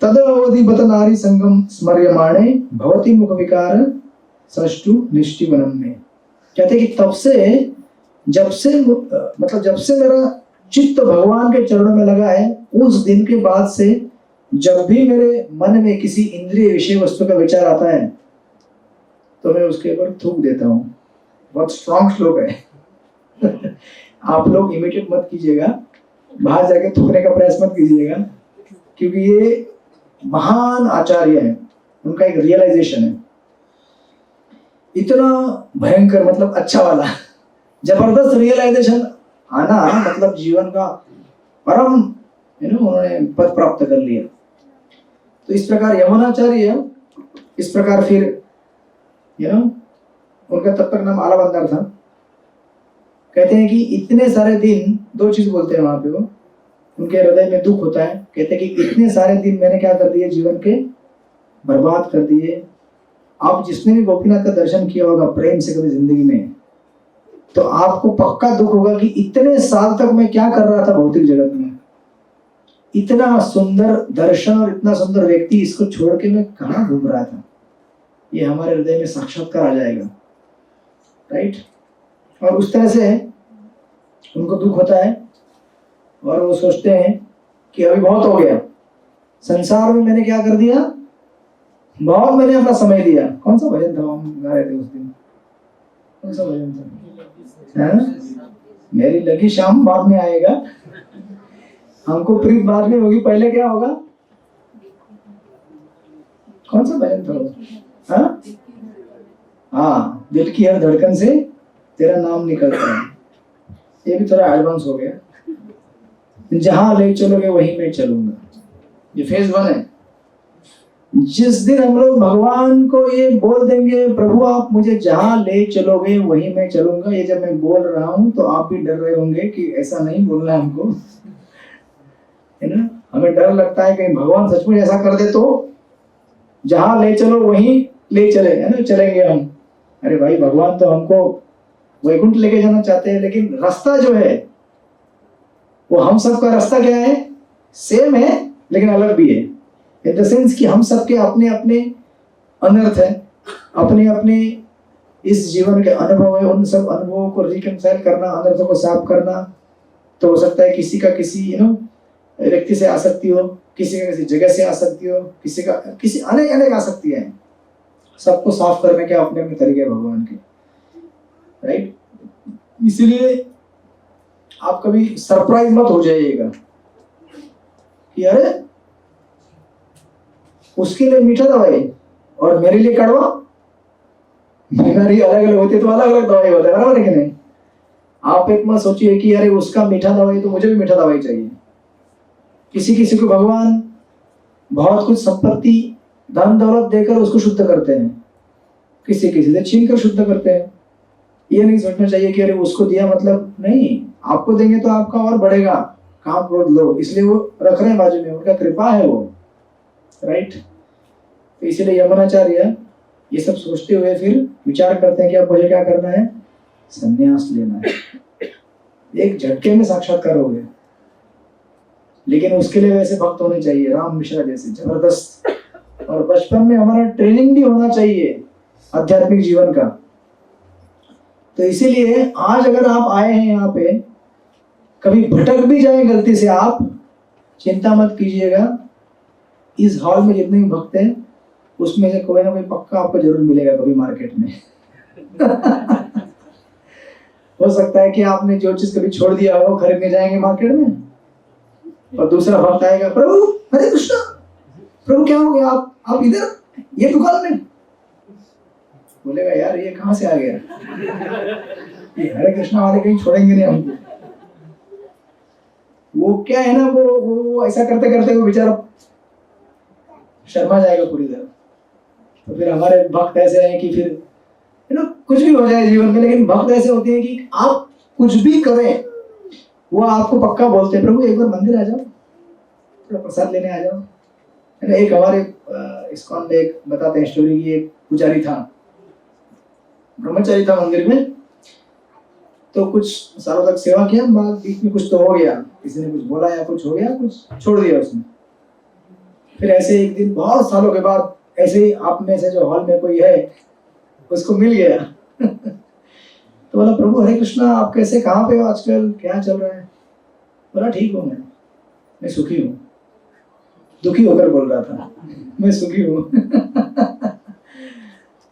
तद अवधि बत नारी संगम स्मर्यमाणे भवती मुख विकार सष्टु निष्टिवनम में। कहते कि तब से जब से मेरा चित्त भगवान के चरणों में लगा है, उस दिन के बाद से जब भी मेरे मन में किसी इंद्रिय विषय वस्तु का विचार आता है तो मैं उसके ऊपर थूक देता हूँ। बहुत स्ट्रॉन्ग श्लोक है। आप लोग इमिटेट मत कीजिएगा, बाहर जाके थूकने का प्रयास मत कीजिएगा, क्योंकि ये महान आचार्य है, उनका एक रियलाइजेशन है इतना भयंकर, मतलब अच्छा वाला जबरदस्त रियलाइजेशन आना, मतलब जीवन का परम उन्होंने पद प्राप्त कर लिया। तो इस प्रकार यमुनाचार्य, इस प्रकार फिर उनका तब तक नाम आलाबंदर था। कहते हैं कि इतने सारे दिन, दो चीज बोलते हैं वहां पे वो, उनके हृदय में दुख होता है। कहते हैं कि इतने सारे दिन मैंने क्या कर दिए, जीवन के बर्बाद कर दिए। आप जिसने भी गोपीनाथ का दर्शन किया होगा प्रेम से कभी जिंदगी में, तो आपको पक्का दुख होगा कि इतने साल तक मैं क्या कर रहा था भौतिक जगत में। इतना सुंदर दर्शन और इतना सुंदर व्यक्ति, इसको छोड़ के मैं कहाँ घूम रहा था। ये हमारे हृदय में साक्षात्कार आ जाएगा। राइट? और उस तरह से उनको दुख होता है और वो सोचते हैं कि अभी बहुत हो गया, संसार में मैंने क्या कर दिया, बहुत मैंने अपना समय दिया। कौन सा भजन था हम गा रहे थे उस दिन? कौन सा भजन था? मेरी लगी शाम बाद में आएगा, हमको प्रीत बाद में होगी, पहले क्या होगा? कौन सा भजन था वो? हाँ, दिल की हर धड़कन से तेरा नाम निकलता है। ये भी थोड़ा एडवांस हो गया। जहां ले चलोगे वहीं मैं चलूंगा, ये फेज 1 है। जिस दिन हम लोग भगवान को ये बोल देंगे, प्रभु आप मुझे जहां ले चलोगे वहीं मैं चलूंगा, ये जब मैं बोल रहा हूं तो आप भी डर रहे होंगे कि ऐसा नहीं बोलना है हमको, है ना? हमें डर लगता है कहीं भगवान सचमुच ऐसा कर दे तो जहां ले चलो वहीं ले चले, है ना, चलेंगे हम। अरे भाई, भगवान तो हमको वैकुंठ लेके जाना चाहते हैं, लेकिन रास्ता जो है वो हम सबका रास्ता क्या है, सेम है लेकिन अलग भी है। इन द सेंस कि हम सबके अपने अपने अनर्थ है, अपने अपने इस जीवन के अनुभव है। उन सब अनुभवों को रिकंसाइल करना, अनर्थों को साफ करना। तो हो सकता है किसी का किसी व्यक्ति से आसक्ति हो, किसी का किसी जगह से आसक्ति हो, किसी का किसी अनेक अनेक आसक्तियां हैं। सबको साफ करने के अपने अपने तरीके भगवान के। राइट? इसीलिए आप कभी सरप्राइज मत हो जाइएगा कि अरे उसके लिए मीठा दवाई और मेरे लिए कड़वा, बीमारी अलग अलग होती है तो अलग अलग दवाई होता है, बराबर है कि नहीं? आप एक मत सोचिए कि अरे उसका मीठा दवाई तो मुझे भी मीठा दवाई चाहिए। किसी किसी को भगवान बहुत कुछ संपत्ति धन दौलत देकर उसको शुद्ध करते हैं, किसी किसी से छीन कर शुद्ध करते हैं। ये नहीं सोचना चाहिए कि अरे उसको दिया मतलब नहीं, आपको देंगे तो आपका और बढ़ेगा, काम क्रोध लो, इसलिए वो रख रहे हैं बाजू में, उनका कृपा है वो, राइट। तो इसीलिए यमुनाचार्य ये सब सोचते हुए फिर विचार करते हैं कि अब मुझे क्या करना है, संन्यास लेना है। एक झटके में साक्षात्कार हो गया, लेकिन उसके लिए वैसे भक्त होने चाहिए, राम मिश्रा जैसे जबरदस्त। और बचपन में हमारा ट्रेनिंग भी होना चाहिए आध्यात्मिक जीवन का। तो इसीलिए आज अगर आप आए हैं यहाँ पे, कभी भटक भी जाए गलती से आप, चिंता मत कीजिएगा। इस हॉल में जितने भी भक्त हैं उसमें से कोई ना कोई पक्का आपको जरूर मिलेगा कभी मार्केट में। हो सकता है कि आपने जो चीज कभी छोड़ दिया हो खरीदने जाएंगे मार्केट में, और दूसरा भक्त आएगा, प्रभु हरे कृष्णा, प्रभु क्या हो गया, आप इधर ये दुकान में। बोलेगा यार ये कहाँ से आ गया, ये हरे कृष्णा वाले कहीं छोड़ेंगे नहीं हमको। वो क्या है ना, वो ऐसा करते करते वो बेचारा शर्मा जाएगा पूरी तरह। तो फिर हमारे भक्त ऐसे हैं कि फिर कुछ भी हो जाए जीवन में, लेकिन भक्त ऐसे होते हैं कि आप कुछ भी करें वो आपको पक्का बोलते हैं, प्रभु एक बार मंदिर आ जाओ, थोड़ा प्रसाद लेने आ जाओ। है ना, एक हमारे इस्कॉन में एक बताते हैं स्टोरी की, एक पुजारी था, ब्रह्मचारी था मंदिर में, तो कुछ सालों तक सेवा किया, बाद बीच में कुछ तो हो गया, किसी ने कुछ बोला या कुछ हो गया, कुछ छोड़ दिया उसने। फिर ऐसे एक दिन बहुत सालों के बाद ऐसे ही आप में से जो हॉल में कोई है उसको मिल गया। तो बोला प्रभु हरे कृष्णा, आप कैसे, कहाँ पे हो आजकल, क्या चल रहा है। बोला ठीक हूँ, मैं सुखी हूँ। दुखी होकर बोल रहा था, मैं सुखी हूँ।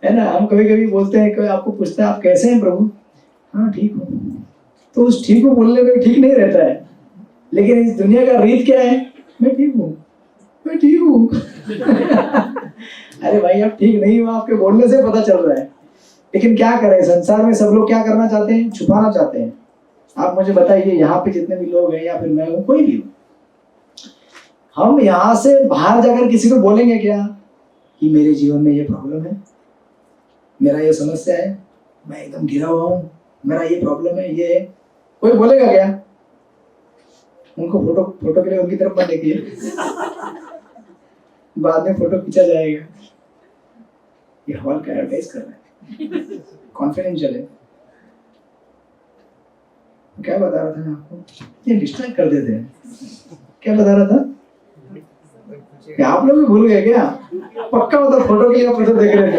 है ना, हम कभी कभी बोलते हैं, कोई आपको पूछता है आप कैसे हैं प्रभु, हाँ ठीक हूँ, तो उस ठीक हूँ बोलने में ठीक नहीं रहता है, लेकिन इस दुनिया का रीत क्या है, मैं ठीक हूँ, मैं ठीक हूँ। अरे भाई आप ठीक नहीं हो, आपके बोलने से पता चल रहा है। लेकिन क्या करें, संसार में सब लोग क्या करना चाहते हैं, छुपाना चाहते हैं। आप मुझे बताइए, यहाँ पे जितने भी लोग हैं या फिर मैं हूँ, कोई भी हो, हम यहाँ से बाहर जाकर किसी को बोलेंगे क्या कि मेरे जीवन में ये प्रॉब्लम है, मेरा ये समस्या है, मैं एकदम घिरा हुआ हूँ, मेरा ये प्रॉब्लम है, ये है, कोई बोलेगा क्या। उनको फोटो के लिए उनकी तरफ मत देखिए, बाद में फोटो खींचा जाएगा, ये हॉल का एडवर्टाइज कर रहा है, कॉन्फिडेंशियल है। क्या बता रहा था मैं आपको, ये डिस्ट्रैक्ट कर देते हैं। क्या बता रहा था, क्या आप लोग भी भूल गए क्या, पक्का मतलब फोटो के लिए फोटो देख रहे थे।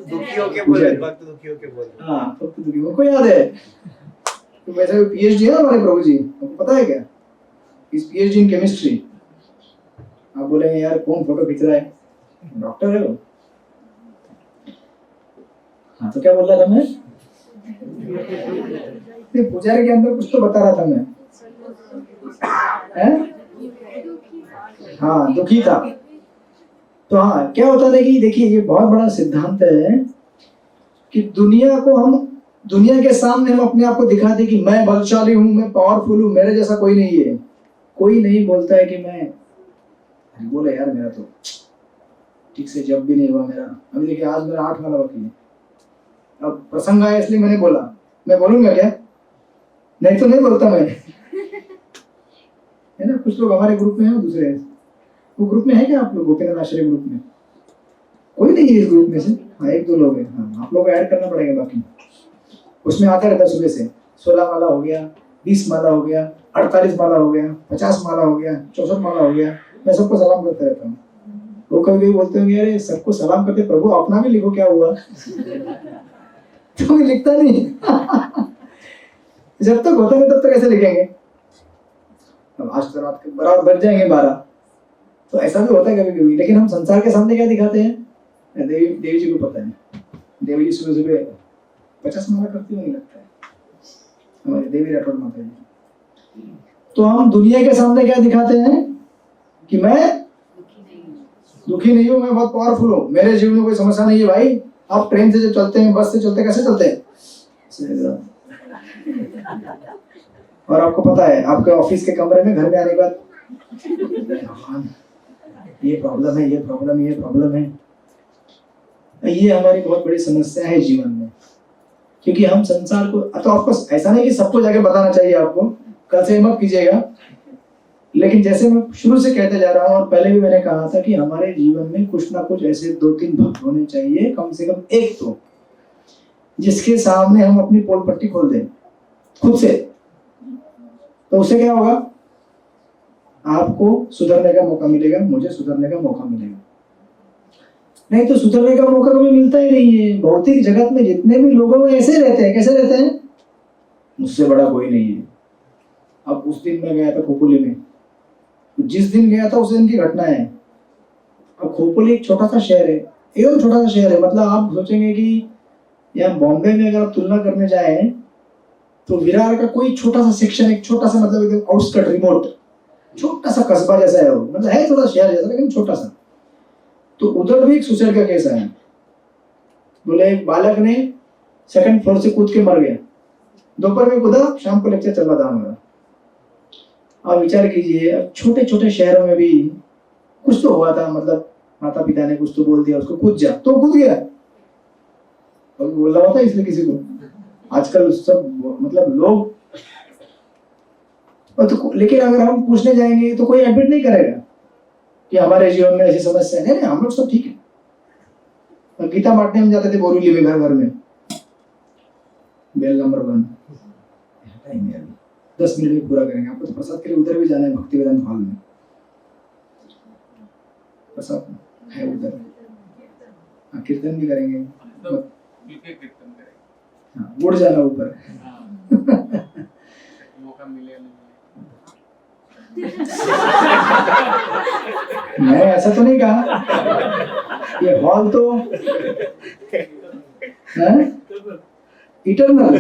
दुखियों के बोल, भक्त दुखियों के बोल, हाँ भक्त दुखियों को याद है। तो वैसे पीएचडी है हमारे प्रभु जी, आपको पता है क्या, इस पीएचडी इन केमिस्ट्री। आप बोलेंगे यार कौन फोटो खींच रहा है, डॉक्टर है वो। हाँ तो क्या बोल रहा था मैं, पुजारी के अंदर कुछ तो बता रहा था मैं, है? हाँ दुखी था। तो हाँ क्या होता था कि देखिए ये बहुत बड़ा सिद्धांत है कि दुनिया के सामने हम अपने आप को दिखाते कि मैं बलशाली हूँ, मैं पावरफुल हूँ, मेरे जैसा कोई नहीं है। कोई नहीं बोलता है कि मैं बोला यार मेरा तो ठीक से जब भी नहीं हुआ मेरा। अभी देखिए आज मेरा 8 वाला बाकी है, अब प्रसंग आया इसलिए मैंने बोला, मैं बोलूंगा क्या, नहीं तो नहीं बोलता मैं। है ना, कुछ लोग हमारे ग्रुप में है, दूसरे वो ग्रुप में है क्या आप लोग, गोपीनाथ आश्रय ग्रुप में कोई नहीं है इस ग्रुप में से, हाँ 1-2 लोग हैं। हाँ आप लोग को ऐड करना पड़ेगा, बाकी उसमें आता रहता सुबह से 16 माला हो गया, 20 माला हो गया, 48 माला हो गया, 50 माला हो गया, 64 माला हो गया, मैं सबको सलाम करता रहता हूँ। वो कभी कभी बोलते होंगे अरे सबको सलाम करते प्रभु अपना भी लिखो क्या हुआ। तो लिखता नहीं। जब तक होता नहीं तब तक ऐसे लिखेंगे, अब आज तो रात के बराबर बज जाएंगे 12। तो ऐसा भी होता है कभी कभी, लेकिन हम संसार के सामने क्या दिखाते हैं, देवी जी को पता है, देवी जी सुबह सुबह 50 माला करती नहीं लगता है हमारी देवी राठौड़ माता जी। तो हम दुनिया के सामने क्या दिखाते हैं कि मैं दुखी नहीं हूँ, मैं बहुत पावरफुल हूँ, मेरे जीवन में कोई समस्या नहीं है। भाई आप ट्रेन से जब चलते हैं, बस से चलते हैं, कैसे चलते हैं। और आपको पता है आपके ऑफिस के कमरे में घर में आने के बाद भगवान, ये प्रॉब्लम है, ये प्रॉब्लम, ये प्रॉब्लम है। ये हमारी बहुत बड़ी समस्या है जीवन में, क्योंकि हम संसार को, तो ऑफकोर्स ऐसा नहीं कि सबको जाके बताना चाहिए आपको, कल से मत कीजिएगा, लेकिन जैसे मैं शुरू से कहते जा रहा हूँ और पहले भी मैंने कहा था कि हमारे जीवन में कुछ ना कुछ ऐसे 2-3 भक्त होने चाहिए, कम से कम एक तो, जिसके सामने हम अपनी पोल पट्टी खोल दें खुद से। तो उससे क्या होगा, आपको सुधरने का मौका मिलेगा, मुझे सुधरने का मौका मिलेगा। नहीं तो सुधरने का मौका कभी मिलता ही नहीं है। भौतिक जगत में जितने भी लोगों में ऐसे रहते हैं, कैसे रहते हैं, मुझसे बड़ा कोई नहीं है। अब उस दिन मैं गया था खोपोली में, जिस दिन गया था उस दिन की घटना है। अब खोपोली एक छोटा सा शहर है, एकदम छोटा सा शहर है, मतलब आप सोचेंगे कि यहाँ बॉम्बे में अगर आप तुलना करने जाए तो विरार का कोई छोटा सा सेक्शन, एक छोटा सा, मतलब एकदम आउटस्कर्ट, रिमोट छोटा सा कस्बा जैसा है वो, मतलब है थोड़ा शहर जैसा लेकिन छोटा सा। तो उधर भी एक सुसाइड का केस आया। बोले एक बालक ने 2nd फ्लोर से कूद के मर गया। दोपहर में कूदा, शाम को लेक्चर चल रहा था हमारा। आप विचार कीजिए, अब छोटे छोटे शहरों में भी कुछ तो हुआ था, मतलब माता पिता ने कुछ तो बोल दिया उसको, कूद जा, तो कूद गया। और बोल रहा होता इसलिए किसी को, आजकल सब मतलब लोग, तो लेकिन अगर हम पूछने जाएंगे तो कोई एडमिट नहीं करेगा कि हमारे जीवन में ऐसी समस्या है। नहीं, हम लोग सब ठीक है। और गीता बांटने हम जाते थे बोरीवली में, घर घर में, बेल नंबर 1। टाइम है अभी, 10 मिनट में पूरा करेंगे। आपको तो प्रसाद के लिए उधर भी जाना है, भक्ति वेदांत हॉल में प्रसाद है उधर। हाँ, कीर्तन भी करेंगे, कीर्तन करेंगे। हाँ, उड़ जाना ऊपर। मौका मिले नहीं। मैं ऐसा तो नहीं कहा, ये हॉल तो इटर्नल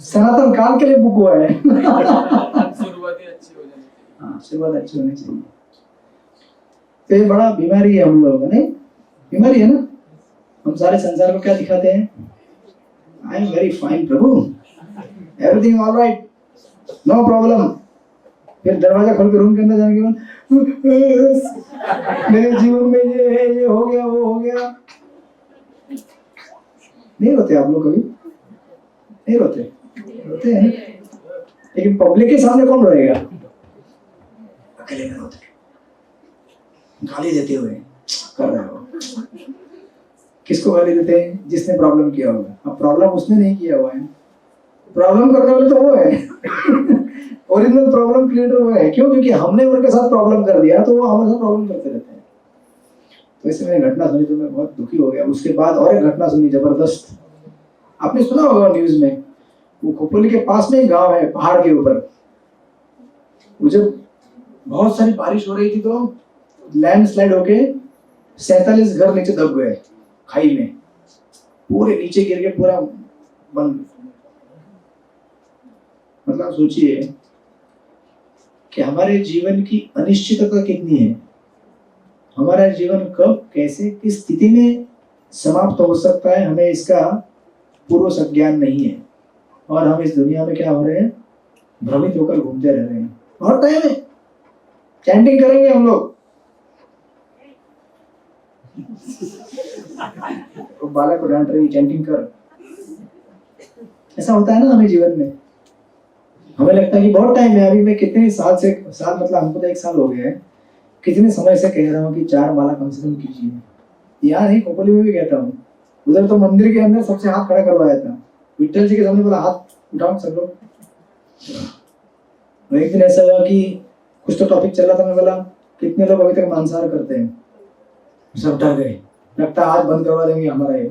सनातन काल के लिए बुक हुआ है। शुरुआत अच्छी हो जानी चाहिए। हाँ, शुरुआत अच्छी होनी चाहिए। तो ये बड़ा बीमारी है हम लोग, नहीं बीमारी है ना। हम सारे संसार को क्या दिखाते हैं, आई एम वेरी फाइन प्रभु, everything all right, no problem. फिर दरवाजा खोल के रूम के अंदर जाने के बाद मेरे जीवन में ये है, ये हो गया, वो हो गया। नहीं रोते आप लोग कभी? नहीं रोते? रोते हैं, लेकिन पब्लिक के सामने कौन रोएगा? अकेले में रोते, गाली देते हुए कर रहे हो। किसको गाली देते हैं? जिसने प्रॉब्लम किया होगा। अब प्रॉब्लम उसने नहीं किया हुआ है, प्रॉब्लम करने वाले तो वो है। ओरिजिनल प्रॉब्लम क्रिएटर वो है। क्यों? क्योंकि हमने उनके साथ प्रॉब्लम कर दिया, तो वो हमारे साथ प्रॉब्लम करते रहते हैं। तो ऐसे मैंने घटना सुनी तो मैं बहुत दुखी हो गया। उसके बाद और एक घटना सुनी जबरदस्त, आपने सुना होगा न्यूज में। वो खोपोली के पास में एक गांव है, पहाड़ के ऊपर। वो जब बहुत सारी बारिश हो रही थी तो लैंडस्लाइड होके 47 घर नीचे दब गए खाई में, पूरे नीचे गिर के पूरा बंद। मतलब सोचिए कि हमारे जीवन की अनिश्चितता कितनी है। हमारा जीवन कब, कैसे, किस स्थिति में समाप्त हो सकता है, हमें इसका पूर्व संज्ञान नहीं है। और हम इस दुनिया में क्या हो रहे हैं, भ्रमित होकर घूमते रह रहे हैं। बहुत टाइम है, चैंटिंग करेंगे हम लोग। तो बालक को डांट रही, चैंटिंग कर। ऐसा होता है ना हमें जीवन में। हमें लगता है कि बहुत टाइम है, अभी मैं कितने साल मतलब हमको तो 1 साल हो गया है, कितने समय से कह रहा हूँ कि 4 माला कम से कम कीजिए। यहाँ नहीं, खोपोली में भी कहता हूँ। उधर तो मंदिर के अंदर सबसे हाथ खड़ा करवाया था, विट्ठल जी के सामने बोला हाथ उठाओ सब लोग। एक दिन ऐसा हुआ कि कुछ तो टॉपिक चल रहा था, मैं बोला कितने लोग अभी तक मांसाहार करते हैं? सब डर गए, लगता है आज बंद करवा देंगे हमारा ये।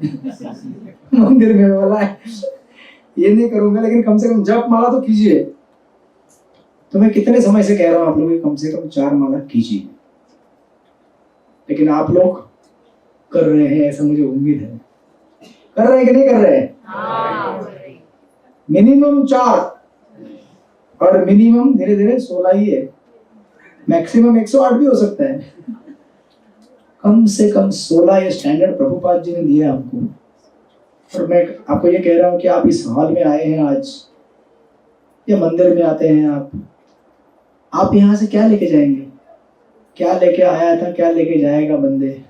मंदिर में बोला ये नहीं करूंगा, लेकिन कम से कम जप माला तो कीजिए। तो मैं कितने समय से कह रहा हूँ आप लोग कम से कम 4 माला कीजिए, लेकिन आप लोग कर रहे हैं ऐसा मुझे उम्मीद है। कर रहे हैं कि नहीं कर रहे हैं? मिनिमम 4 और मिनिमम धीरे धीरे 16 ही है, मैक्सिमम 108 भी हो सकता है। कम से कम 16 ये स्टैंडर्ड प्रभुपाद जी ने दिया हमको। और मैं आपको ये कह रहा हूँ कि आप इस हॉल में आए हैं आज, या मंदिर में आते हैं आप, आप यहाँ से क्या लेके जाएंगे? क्या लेके आया था, क्या लेके जाएगा बंदे?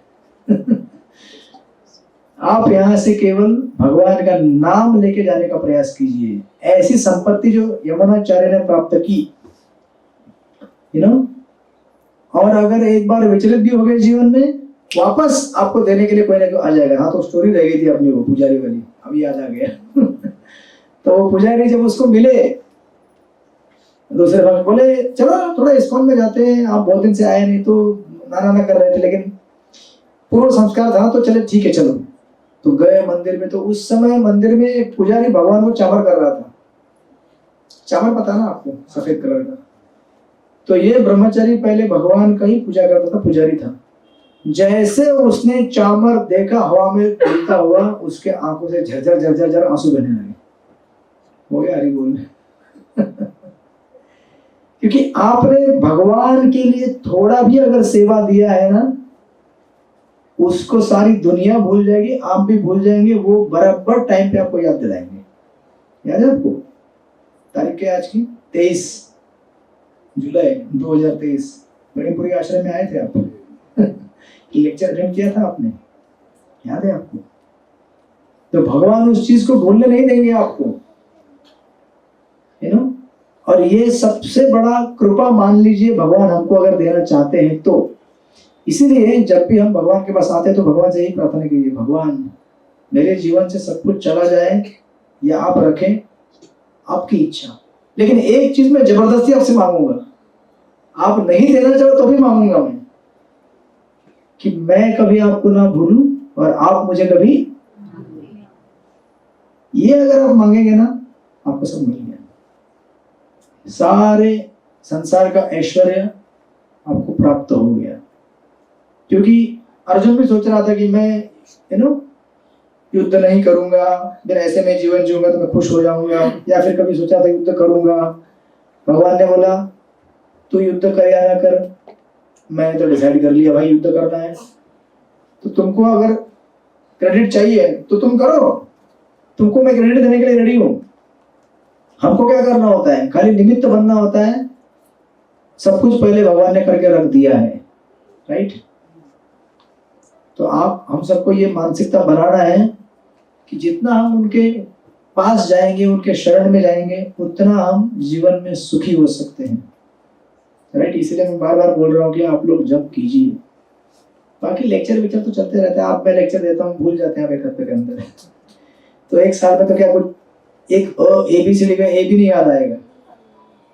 आप यहाँ से केवल भगवान का नाम लेके जाने का प्रयास कीजिए। ऐसी संपत्ति जो यमुनाचार्य ने प्राप्त की, यू नो, और अगर एक बार विचलित भी हो गए जीवन में, वापस आपको देने के लिए कोई ना कोई आ जाएगा। हाँ, तो स्टोरी रह गई थी अपनी वो पुजारी वाली, अभी याद आ गया। तो वो पुजारी जब उसको मिले, दूसरे भाग बोले चलो थोड़ा इस्कॉन में जाते हैं, आप बहुत दिन से आए नहीं, तो ना कर रहे थे, लेकिन पूर्व संस्कार था तो चले ठीक है चलो। तो गए मंदिर में, तो उस समय मंदिर में एक पुजारी भगवान को चामर कर रहा था। चामर पता ना आपको, सफेद कलर का। तो ये ब्रह्मचारी पहले भगवान का ही पूजा करता था, पुजारी था। जैसे उसने चामर देखा हवा में उड़ता हुआ, उसके आंखों से झरझर आंसू बहने लगे। हो गया हरि बोल। क्योंकि आपने भगवान के लिए थोड़ा भी अगर सेवा दिया है ना, उसको सारी दुनिया भूल जाएगी, आप भी भूल जाएंगे। वो बराबर टाइम पे आपको याद दिलाएंगे। याद है आपको? तारीख क्या आज की? 23 जुलाई 2023। प्रेमपुरी आश्रम में आए थे आप। लेक्चर अटेंड किया था आपने, याद है आपको? तो भगवान उस चीज को भूलने नहीं देंगे आपको, यू नो। और ये सबसे बड़ा कृपा मान लीजिए भगवान हमको अगर देना चाहते हैं तो। इसीलिए जब भी हम भगवान के पास आते हैं तो भगवान से यही प्रार्थना कीजिए, भगवान मेरे जीवन से सब कुछ चला जाए या आप रखें, आपकी इच्छा। लेकिन एक चीज मैं जबरदस्ती आपसे मांगूंगा, आप नहीं देना चाहो तो भी मांगूंगा मैं, कि मैं कभी आपको ना भूलूं और आप मुझे कभी। ये अगर आप मांगेंगे ना, आपको सब मिल गया। सारे संसार का ऐश्वर्य आपको प्राप्त हो गया। क्योंकि अर्जुन भी सोच रहा था कि मैं, यू नो, युद्ध नहीं करूंगा, फिर ऐसे में जीवन जीऊंगा तो मैं खुश हो जाऊंगा, या फिर कभी सोचा था युद्ध करूंगा। भगवान ने बोला तू युद्ध कर या ना कर, मैंने तो डिसाइड कर लिया भाई युद्ध करना है। तो तुमको अगर क्रेडिट चाहिए तो तुम करो, तुमको मैं क्रेडिट देने के लिए रेडी हूं। हमको क्या करना होता है? खाली निमित्त बनना होता है। सब कुछ पहले भगवान ने करके रख दिया है, राइट? तो आप हम सबको ये मानसिकता बनाना है कि जितना हम उनके पास जाएंगे, उनके शरण में जाएंगे, उतना हम जीवन में सुखी हो सकते हैं, राइट? इसलिए मैं बार बार बोल रहा हूँ कि आप लोग जप कीजिए। बाकी लेक्चर वेक्चर तो चलते रहते हैं। आप मैं लेक्चर देता हूँ, भूल जाते हैं आप एक हफ्ते के अंदर। तो एक साल में तो क्या कुछ एक ABCD का A भी नहीं याद आएगा।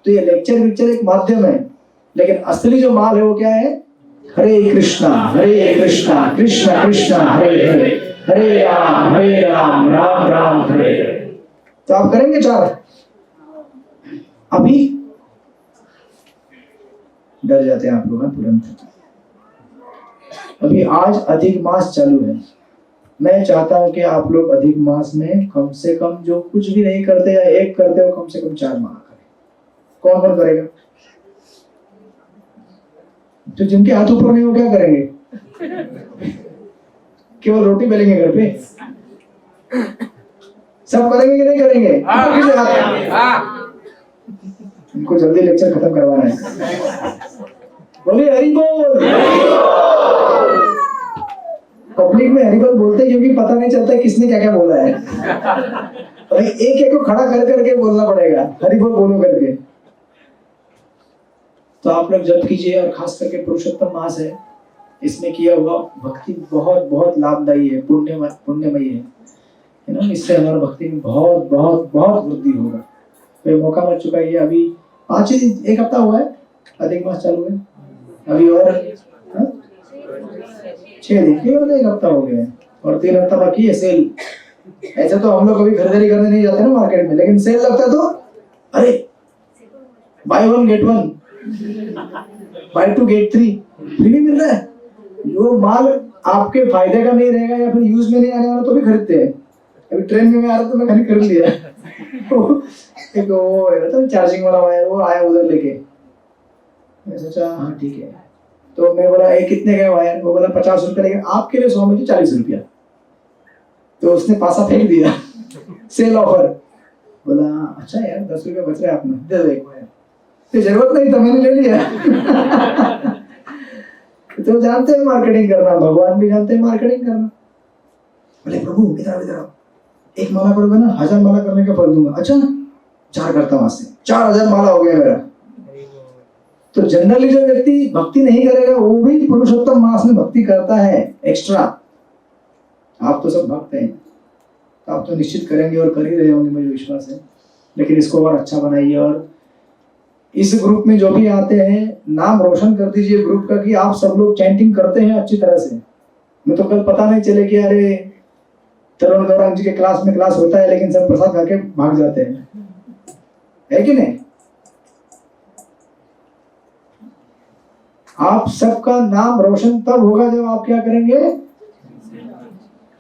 तो ये लेक्चर वेक्चर एक माध्यम है, लेकिन असली जो माल है वो क्या है? हरे कृष्णा कृष्ण कृष्ण हरे हरे, हरे राम राम राम हरे हरे। तो आप करेंगे 4? अभी डर जाते हैं आप लोग तुरंत। अभी आज अधिक मास चालू है। मैं चाहता हूं कि आप लोग अधिक मास में कम से कम, जो कुछ भी नहीं करते या एक करते हो, कम से कम 4 माह करें। कौन कौन करेगा? तो जिनके हाथ ऊपर नहीं, वो क्या करेंगे? केवल रोटी बेलेंगे घर पे? सब करेंगे कि नहीं करेंगे? इनको जल्दी लेक्चर खत्म करवाना है। बोलिए हरि बोल। पब्लिक में हरि बोल बोलते हैं क्योंकि पता नहीं चलता किसने क्या क्या बोला है। और एक एक को खड़ा कर करके बोलना पड़ेगा, हरि बोल बोलो करके। तो आप लोग जप कीजिए, और खास करके पुरुषोत्तम मास है, इसमें किया हुआ भक्ति बहुत बहुत लाभदायी है, पुण्यमयी है, यू नो। इससे हमारा भक्ति में बहुत बहुत बहुत वृद्धि होगा। तो ये मौका मत चुकाइए। अभी 1 हफ्ता हुआ है अधिक मास चालू है, अभी और 6 दिन के बाद 1 हफ्ता हो गया, और 3 हफ्ता बाकी है सेल। ऐसे तो हम लोग कभी खरीदारी करने नहीं जाते ना मार्केट में, लेकिन सेल लगता है तो अरे buy 1 get 1, buy 2 get 3 free में मिल रहा है। जो माल आपके फायदे का नहीं रहेगा या फिर यूज में नहीं आने वाला तो भी खरीदते हैं। अभी ट्रेन में आ रहा तो मैं खरीद कर लिया। एक वो है तो चार्जिंग वाला वायर, वो आया उधर लेके, मैं सोचा हाँ ठीक है। तो मैं बोला ये कितने का वायर? वो बोला 50 रुपये, लेकिन आपके लिए 100 में तो 40 रुपया। तो उसने पासा फेंक दिया। Cell offer. बोला अच्छा यार 10 रुपये बच रहे, आपने दे दो एक वायर। तो जरूरत नहीं था, मैंने ले लिया। तो जानते हैं मार्केटिंग करना, भगवान भी जानते हैं मार्केटिंग करना। बोले प्रभु इधर इधर आओ, एक माला करोगे ना 1000 माला करने का फल दूंगा। अच्छा 4 करता हूँ, आज से 4000 माला हो गया मेरा। तो जनरली जो व्यक्ति भक्ति नहीं करेगा वो भी पुरुषोत्तम मास में भक्ति करता है एक्स्ट्रा। आप तो सब भक्त हैं, तो आप तो निश्चित करेंगे और कर ही रहे होंगे, मुझे विश्वास है। लेकिन इसको और अच्छा बनाइए, और इस ग्रुप में जो भी आते हैं नाम रोशन कर दीजिए ग्रुप का कि आप सब लोग चैंटिंग करते हैं अच्छी तरह से। मैं तो कल पता नहीं चले कि अरे तरुण गौरांग जी के क्लास में क्लास होता है लेकिन सब प्रसाद खा के भाग जाते हैं, है कि नहीं? आप सबका नाम रोशन तब होगा जब आप क्या करेंगे,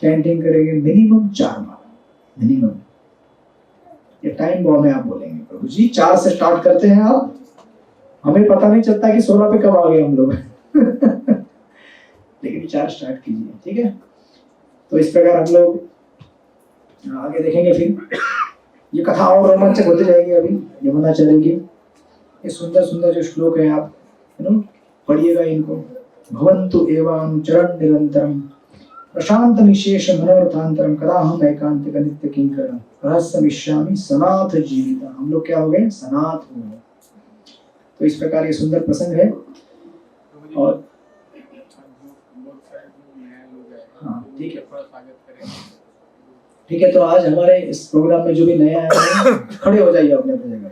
चैंटिंग करेंगे मिनिमम 4 बार, मिनिमम। ये टाइम बॉम्ब है, आप बोलेंगे प्रभु जी 4 से स्टार्ट करते हैं आप, हमें पता नहीं चलता कि 16 पे कब आ गए हम लोग। लेकिन 4 स्टार्ट कीजिए, ठीक है? तो इस प्रकार हम लोग आगे देखेंगे। फिर ये कथा और रोमांचक होती जाएगी। अभी यमुना चलेगी। ये सुंदर सुंदर जो श्लोक है आप पढ़िएगा इनको। भवन्तु एवानुचरण निरंतरम प्रशांत निशेष मनोरथांतरम कदा हम एकांतिक नित्य किंकरम रहस्यमिष्यामि सनाथ जीविता। हम लोग क्या हो गए, सनाथ हो गए। तो इस प्रकार ये सुंदर प्रसंग है। और हाँ ठीक है, ठीक है। तो आज हमारे इस प्रोग्राम में जो भी नया आया है खड़े हो जाइए अपने अपनी जगह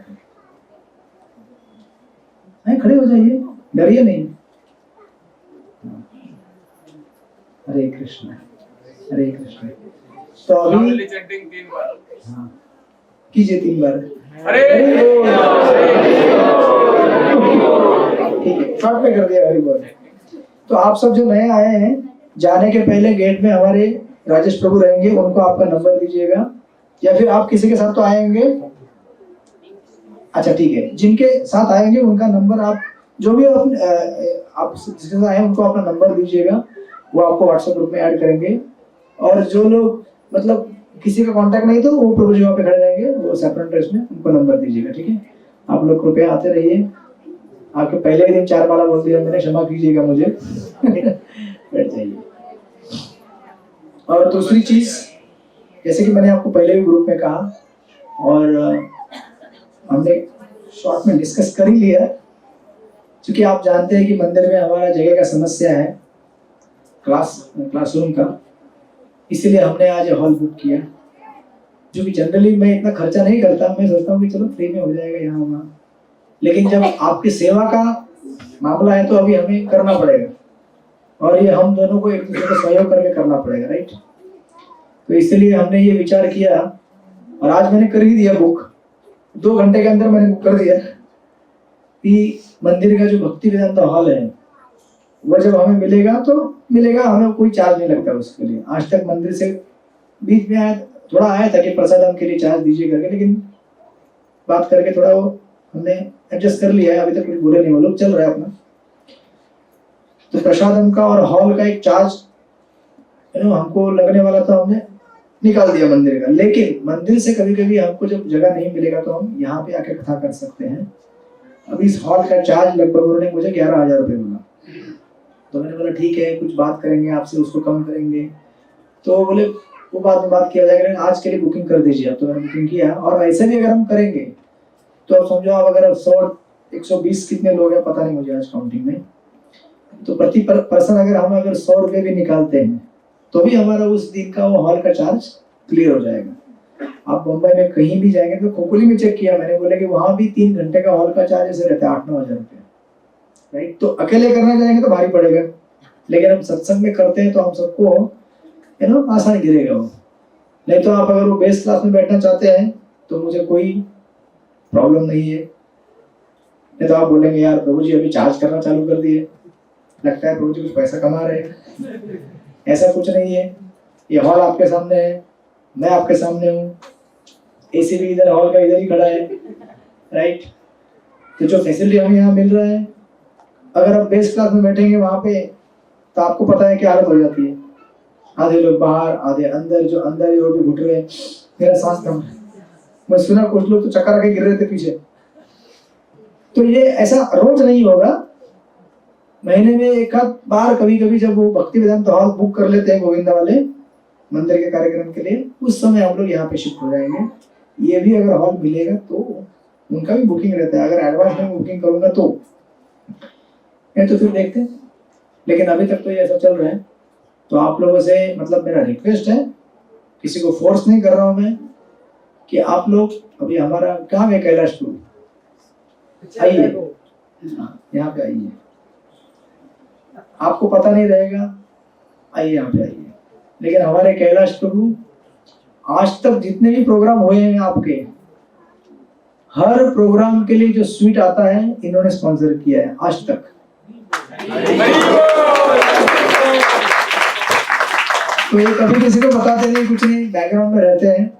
पे, खड़े हो जाइए, डरिए नहीं। हरे कृष्ण, हरे कृष्ण। तो अभी चैंटिंग 3 बार हाँ कीजिए, 3 बार। हरे ठीक है, शॉर्ट में कर दिया हरि बोल। तो आप सब जो नए आए हैं, जाने के पहले गेट में हमारे राजेश प्रभु रहेंगे, उनको आपका नंबर दीजिएगा, या फिर आप किसी के साथ तो आएंगे। अच्छा ठीक है, जिनके साथ आएंगे उनका नंबर आप जो भी आप जिसके साथ आए उनको अपना नंबर दीजिएगा, वो आपको व्हाट्सएप ग्रुप में ऐड करेंगे। और जो लोग मतलब किसी का कांटेक्ट नहीं तो वो प्रभु जी वहाँ पे खड़े रहेंगे, वो सेपरेट ड्रेस में, उनको नंबर दीजिएगा, ठीक है? आप लोग कृपया आते रहिए। आपके पहले ही दिन 4 माला बोल दिया मैंने, क्षमा कीजिएगा मुझे। बैठ जाइए। और दूसरी चीज, जैसे कि मैंने आपको पहले भी ग्रुप में कहा और हमने शॉर्ट में डिस्कस कर ही लिया, क्योंकि आप जानते हैं कि मंदिर में हमारा जगह का समस्या है, क्लासरूम का, इसीलिए हमने आज हॉल बुक किया। जो कि जनरली मैं इतना खर्चा नहीं करता, मैं सोचता हूँ कि चलो फ्री में हो जाएगा यहाँ वहाँ, लेकिन जब आपकी सेवा का मामला है तो अभी हमें करना पड़ेगा, और ये हम दोनों को एक दूसरे को सहयोग करके करना पड़ेगा, राइट? तो इसलिए हमने ये विचार किया, और आज मैंने कर ही दिया बुक, 2 घंटे के अंदर मैंने बुक कर दिया कि मंदिर का जो भक्ति वेदांत हॉल है वो जब हमें मिलेगा तो मिलेगा, हमें कोई चार्ज नहीं लगता उसके लिए। आज तक मंदिर से बीच में थोड़ा आया था कि प्रसादम के लिए चार्ज दीजिए करके, लेकिन बात करके थोड़ा वो हमने एडजस्ट कर लिया है, अभी तक कुछ बोले नहीं, वो लोग चल रहा है अपना। तो प्रसादम का और हॉल का एक चार्ज हमको लगने वाला था, हमने निकाल दिया मंदिर का। लेकिन मंदिर से कभी कभी हमको जब जगह नहीं मिलेगा तो हम यहाँ पे आके कथा कर सकते हैं। अभी इस हॉल का चार्ज लगभग उन्होंने मुझे 11,000 रुपये बोला, तो मैंने बोला ठीक है, कुछ बात करेंगे आपसे, उसको कम करेंगे। तो बोले वो बाद में बात किया जाएगा, आज के लिए बुकिंग कर दीजिए। अब तो मैंने बुकिंग किया, और ऐसे भी अगर हम करेंगे तो अब समझो आप अगर 100-120 कितने लोग हैं पता नहीं मुझे आज काउंटिंग में, तो प्रति पर्सन अगर 100 रुपये भी निकालते हैं तो भी हमारा उस दिन का वो हॉल का चार्ज क्लियर हो जाएगा। आप मुंबई में कहीं भी जाएंगे तो खोखोली में चेक किया मैंने, बोले कि वहां भी 3 घंटे का हॉल का चार्ज ऐसे रहता है 8-9 हज़ार रुपये, राइट? तो अकेले करने जाएंगे तो भारी पड़ेगा, लेकिन हम सत्संग में करते हैं तो हम सबको आसान गिरेगा वो। नहीं तो आप अगर वो बेस क्लास में बैठना चाहते हैं तो मुझे कोई प्रॉब्लम नहीं है। नहीं तो आप बोलेंगे यार प्रभु जी अभी चार्ज करना चालू कर दिए, लगता है प्रभु जी कुछ पैसा कमा रहे हैं। ऐसा कुछ नहीं है, ये हॉल आपके सामने है, मैं आपके सामने हूँ, एसी भी इधर हॉल का इधर ही खड़ा है, राइट? तो जो फैसिलिटी हमें यहाँ मिल रहा है, अगर आप बेस क्लास में बैठेंगे वहां पे तो आपको पता है क्या हालत हो जाती है, आधे लोग बाहर आधे अंदर, जो अंदर है वो भी घुट रहे, मेरा सांस थम। मैं सुना कुछ लोग तो चक्कर आके गिर रहे थे पीछे, तो ये ऐसा रोज नहीं होगा, महीने में एक आध बार कभी कभी जब वो भक्ति वेदांत हॉल बुक कर लेते हैं गोविंदा वाले मंदिर के कार्यक्रम के लिए, उस समय हम लोग यहाँ पे शिफ्ट हो जाएंगे। ये भी अगर हॉल मिलेगा तो उनका भी बुकिंग रहता है, अगर एडवांस में बुकिंग करूंगा तो, नहीं तो फिर देखते हैं। लेकिन अभी तक तो ये ऐसा चल रहा है। तो आप लोगों से मतलब मेरा रिक्वेस्ट है, किसी को फोर्स नहीं कर रहा हूं मैं, कि आप लोग अभी हमारा काम है कैलाश टूर, आइए यहाँ पे आइए, आपको पता नहीं रहेगा, आइए यहाँ पे आइए। लेकिन हमारे कैलाश प्रभु आज तक जितने भी प्रोग्राम हुए हैं आपके, हर प्रोग्राम के लिए जो स्वीट आता है इन्होंने स्पॉन्सर किया है आज तक। तो ये कभी किसी को बताते नहीं, कुछ नहीं, बैकग्राउंड में रहते हैं,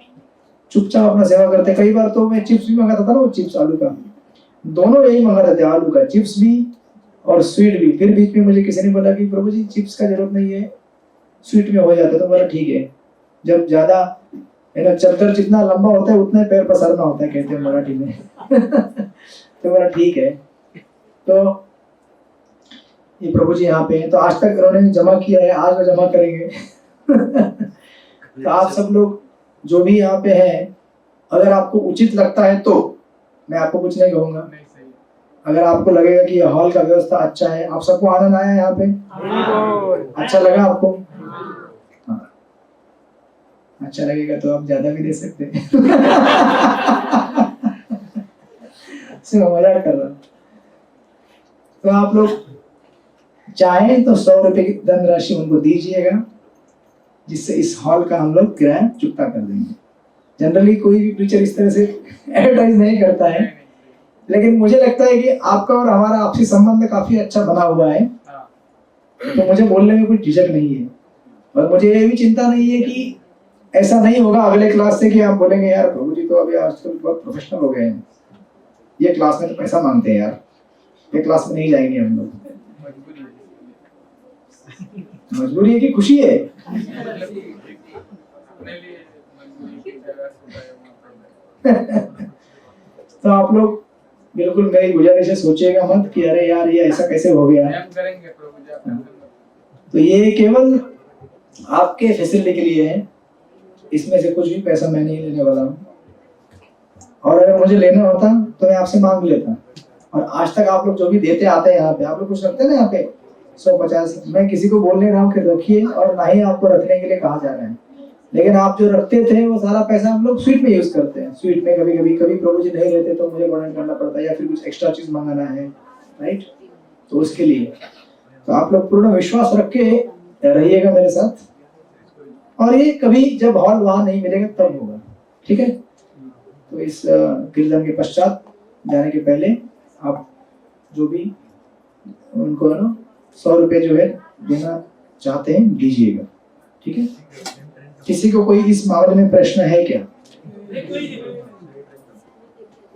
चुपचाप अपना सेवा करते हैं। कई बार तो मैं चिप्स भी मंगाता था ना, वो चिप्स आलू का, दोनों यही मंगाते थे, आलू का चिप्स भी और स्वीट भी। फिर बीच में मुझे किसी ने बोला कि प्रभु जी चिप्स का जरूरत नहीं है, स्वीट में हो जाता है। तो बोला ठीक है, जब ज्यादा है ना चद्दर जितना लंबा होता है उतना पैर पसारना होता है, कहते हैं मराठी में। तो बोला ठीक है। तो ये प्रभु जी यहाँ पे हैं, तो आज तक उन्होंने जमा किया है, आज वो जमा करेंगे। तो आप सब लोग जो भी यहाँ पे हैं, अगर आपको उचित लगता है तो मैं आपको कुछ नहीं कहूंगा। नहीं सही है। अगर आपको लगेगा कि हॉल का व्यवस्था अच्छा है, आप सबको आनंद आया यहाँ पे, अच्छा लगा आपको, हाँ, अच्छा लगेगा तो आप ज्यादा भी दे सकते हैं। सिर्फ मजाक कर रहा हूं। तो आप लोग चाहें तो 100 रुपए की धनराशि उनको दीजिएगा, जिससे इस हॉल का हम लोग किराया चुकता कर देंगे। जनरली कोई भी प्रीचर इस तरह से एडवर्टाइज नहीं करता है, लेकिन मुझे लगता है कि आपका और हमारा आपसी संबंध काफी अच्छा बना हुआ है, हाँ। तो मुझे बोलने में कुछ झिझक नहीं है। और मुझे ये भी चिंता नहीं है कि ऐसा नहीं होगा अगले क्लास से कि आप बोलेंगे यार प्रभु जी तो अभी आजकल बहुत प्रोफेशनल हो गए हैं, ये क्लास में तो पैसा मांगते हैं यार, ये क्लास में नहीं जाएंगे हम लोग। मजबूरी है। मजबूरी है कि खुशी है? अपने लिए मजबूरी की जगह होता है वहाँ पे। तो आप लोग बिल्कुल मेरी गुजारिश है, सोचिएगा मत कि अरे यार ये ऐसा कैसे हो गया। हम करेंगे प्रभु जी, आप टेंशन मत तो ये केवल आपके फैसिलिटी के लिए है, इसमें से कुछ भी पैसा मैं नहीं लेने वाला हूँ। और अगर मुझे लेना होता तो मैं आपसे मांग लेता। और आज तक आप लोग जो भी देते आते हैं यहाँ पे, आप लोग कुछ रखते हैं ना यहाँ पे 150, मैं किसी को बोल नहीं रहा हूँ कि रखिए, और ना ही आपको रखने के लिए कहा जा रहा है। लेकिन आप जो रखते थे वो सारा पैसा हम लोग स्वीट में यूज करते हैं। स्वीट में कभी प्रभु जी नहीं रहते तो मुझे डोनेट करना पड़ता है, या फिर कुछ एक्स्ट्रा चीज मंगाना है, राइट? तो उसके लिए तो आप लोग पूर्ण विश्वास रख के रहिएगा मेरे साथ। और ये कभी जब हॉल वहां नहीं मिलेगा तब होगा, ठीक है? तो इस कीर्तन के पश्चात जाने के पहले आप जो भी उनको है ना 100 रुपए जो है देना चाहते हैं दीजिएगा, ठीक है? किसी को कोई इस मामले में प्रश्न है क्या?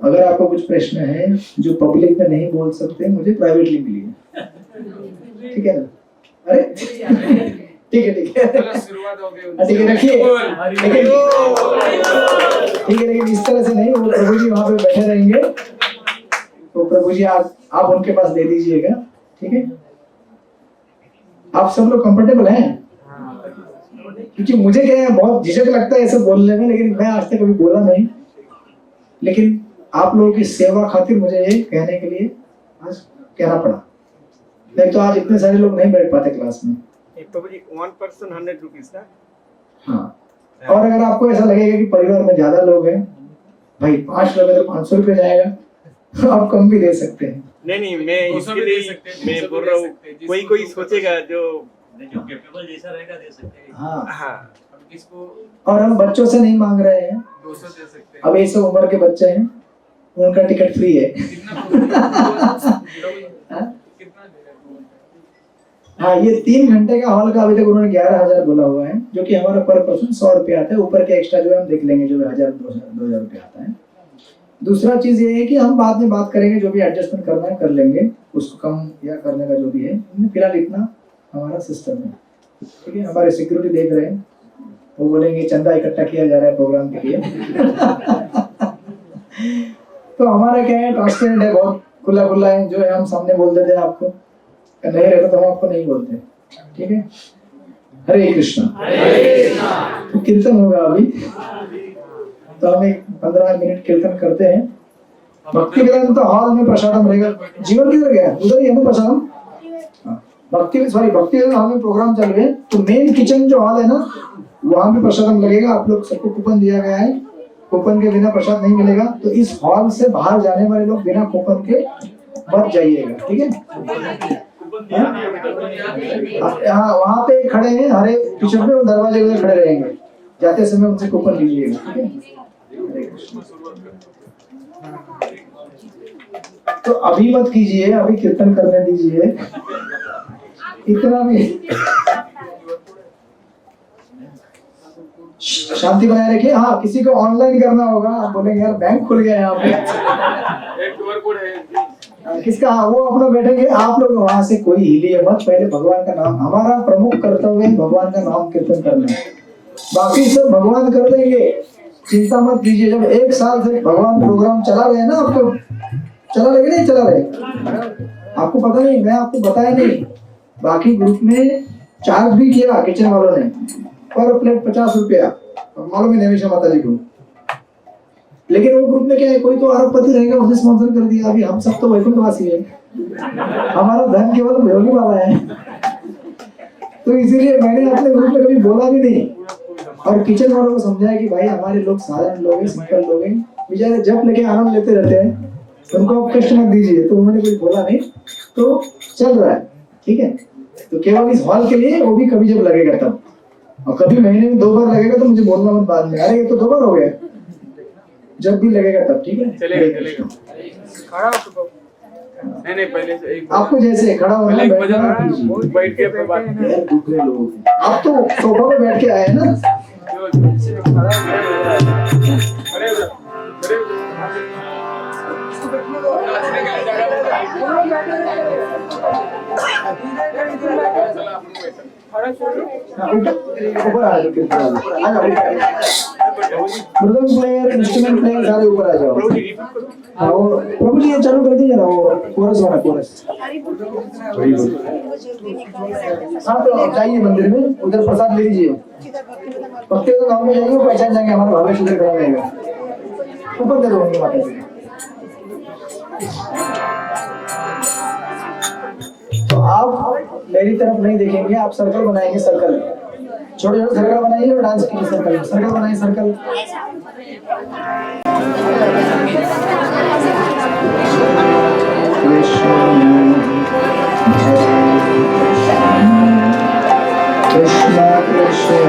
अगर आपको कुछ प्रश्न है जो पब्लिक में नहीं बोल सकते, मुझे प्राइवेटली मिलिए, ठीक है ना? अरे ठीक है चलो शुरुआत हो गई। ठीक है, रखिए। ठीक है, लेकिन इस तरह से नहीं, वो प्रभु जी वहां पे बैठे रहेंगे, तो प्रभु जी आप उनके पास दे दीजिएगा, ठीक है? आप सब लोग कंफर्टेबल हैं? क्योंकि मुझे क्या है, बहुत झिझक लगता है ऐसे बोलने में, लेकिन मैं आज तक कभी बोला नहीं। लेकिन आप लोगों की सेवा खातिर मुझे ये कहने के लिए आज कहना पड़ा। नहीं तो आज इतने सारे लोग नहीं बैठ पाते क्लास में। प्रभु जी 1 person 100 rupees ना? हाँ, और अगर आपको ऐसा लगेगा कि परिवार में ज्यादा लोग हैं, भाई 5 लोग हैं तो 500 रुपए जाएगा, आप कम भी दे सकते हैं। नहीं मैं 200 भी इसके दे लिए सकते हैं, मैं 300 बोल भी रहा दे हूँ, सकते हैं, कोई जिसको कोई सोचेगा जो कैपेबल जैसा रहेगा दे सकते हैं। हाँ, हाँ अब किसको और हम बच्चों से नहीं मांग रहे हैं। 200 दे सकते हैं। अब ये सब उम्र के बच्चे हैं, उनका टिकट फ्री है। कितना कितना देगा? हाँ, ये 3 घंटे का हॉल का अभी तक उन्होंने 11,000 बोला हुआ है, जो कि हमारा पर पर्सन 100 रुपए आता है। ऊपर के एक्स्ट्रा जो है हम देख लेंगे, जो 1,000-2,000 रुपए आता है। दूसरा चीज ये है कि हम बाद में बात करेंगे, जो भी एडजस्टमेंट करना है कर लेंगे, उसको कम या करने का जो भी है। फिलहाल इतना हमारा सिस्टम है, ठीक है? हमारे सिक्योरिटी देख रहे हैं, वो बोलेंगे चंदा इकट्ठा किया जा रहा है प्रोग्राम के लिए। तो हमारा क्या है, ट्रांसपेरेंट है बहुत, खुला खुला है जो है हम सामने बोल देते हैं आपको, नहीं रहता तो हम आपको नहीं बोलते, ठीक है। हरे कृष्णा। तो कीर्तन होगा अभी, तो हम एक 15 मिनट कीर्तन करते हैं। भक्ति वेदांत हॉल में प्रसादम रहेगा। जीवन किधर गया? उधर ही है ना प्रसादम। भक्ति वेदांत हॉल में प्रोग्राम चल रहे हैं, तो मेन किचन जो हॉल है ना, वहां पे प्रसादम लगेगा। आप लोग सबको कूपन दिया गया है, कूपन के बिना प्रसाद नहीं मिलेगा। तो इस हॉल से बाहर जाने वाले लोग बिना कूपन के मत जाइएगा, ठीक है। हाँ वहाँ पे खड़े हैं, हरे टी-शर्ट में, वो दरवाजे में खड़े रहेंगे, जाते समय उनसे कूपन लीजिएगा, ठीक है। तो अभी मत कीजिए, अभी कीर्तन करने दीजिए, इतना भी शांति बनाए रखिए। हाँ किसी को ऑनलाइन करना होगा, आप बोलेंगे यार बैंक खुल गया यहाँ पे, एक QR कोड है किसका? हाँ वो अपना बैठेंगे, आप लोग वहां से कोई हिलिए मत, पहले भगवान का नाम, हमारा प्रमुख कर्तव्य है भगवान का नाम कीर्तन करना, बाकी सब भगवान कर देंगे, चिंता मत कीजिए। जब 1 साल से भगवान प्रोग्राम चला रहे हैं ना, आपको चला रहे नहीं चला रहे, आपको पता नहीं, मैं आपको बताया नहीं। बाकी ग्रुप में चार्ज भी किया किचन वालों ने, पर प्लेट 50 रुपया, मालूम है निवेशा माता जी को। लेकिन वो ग्रुप में क्या है, कोई तो अरबपति रहेगा, उसने स्पॉन्सर कर दिया। अभी हम सब तो वैकुंठवासी है, हमारा धन केवल भोगी वाला है, तो इसीलिए मैंने अपने ग्रुप में कभी बोला भी नहीं। और किचन वालों को समझाया कि भाई हमारे लोग साधारण लोग हैं, सिंपल लोग हैं, बेचारे जब लेके आनंद लेते रहते हैं, उनको आप कष्ट मत दीजिए। तो उन्होंने कुछ बोला नहीं, तो चल रहा है, ठीक है। तो केवल इस हॉल के लिए, वो भी कभी जब लगेगा तब, और कभी महीने में 2 बार लगेगा तो मुझे बोलना मत बाद में, अरे ये तो 2 बार हो गया, जब भी लगेगा तब, ठीक है। चलेगा खड़ा हो तो नहीं पहले से एक आपको जैसे खड़ा होना है, बैठ के अपने बात यार दूसरे लोग, आप तो सोफा पे बैठ के आए हैं ना, ऊपर आ जाओ, मृदंग प्लेयर, इंस्ट्रूमेंट प्लेयर सारे ऊपर आ जाओ। हाँ वो प्रभु जी ये चालू कर दीजिए ना, वो कोरस वाला कोरस। हाँ तो जाइए मंदिर में, उधर प्रसाद ले लीजिए, भक्ति तो गाँव में जाएंगे, पहचान जाएंगे हमारा भावेश उधर खड़ा रहेगा, ऊपर दे दो उनके माता जी। तो आप मेरी तरफ नहीं देखेंगे, आप सर्कल बनाएंगे, सर्कल छोटे छोटे सर्कल बनाइए और डांस कीजिए, सर्कल सर्कल बनाइए, सर्कल। कृष्ण कृष्ण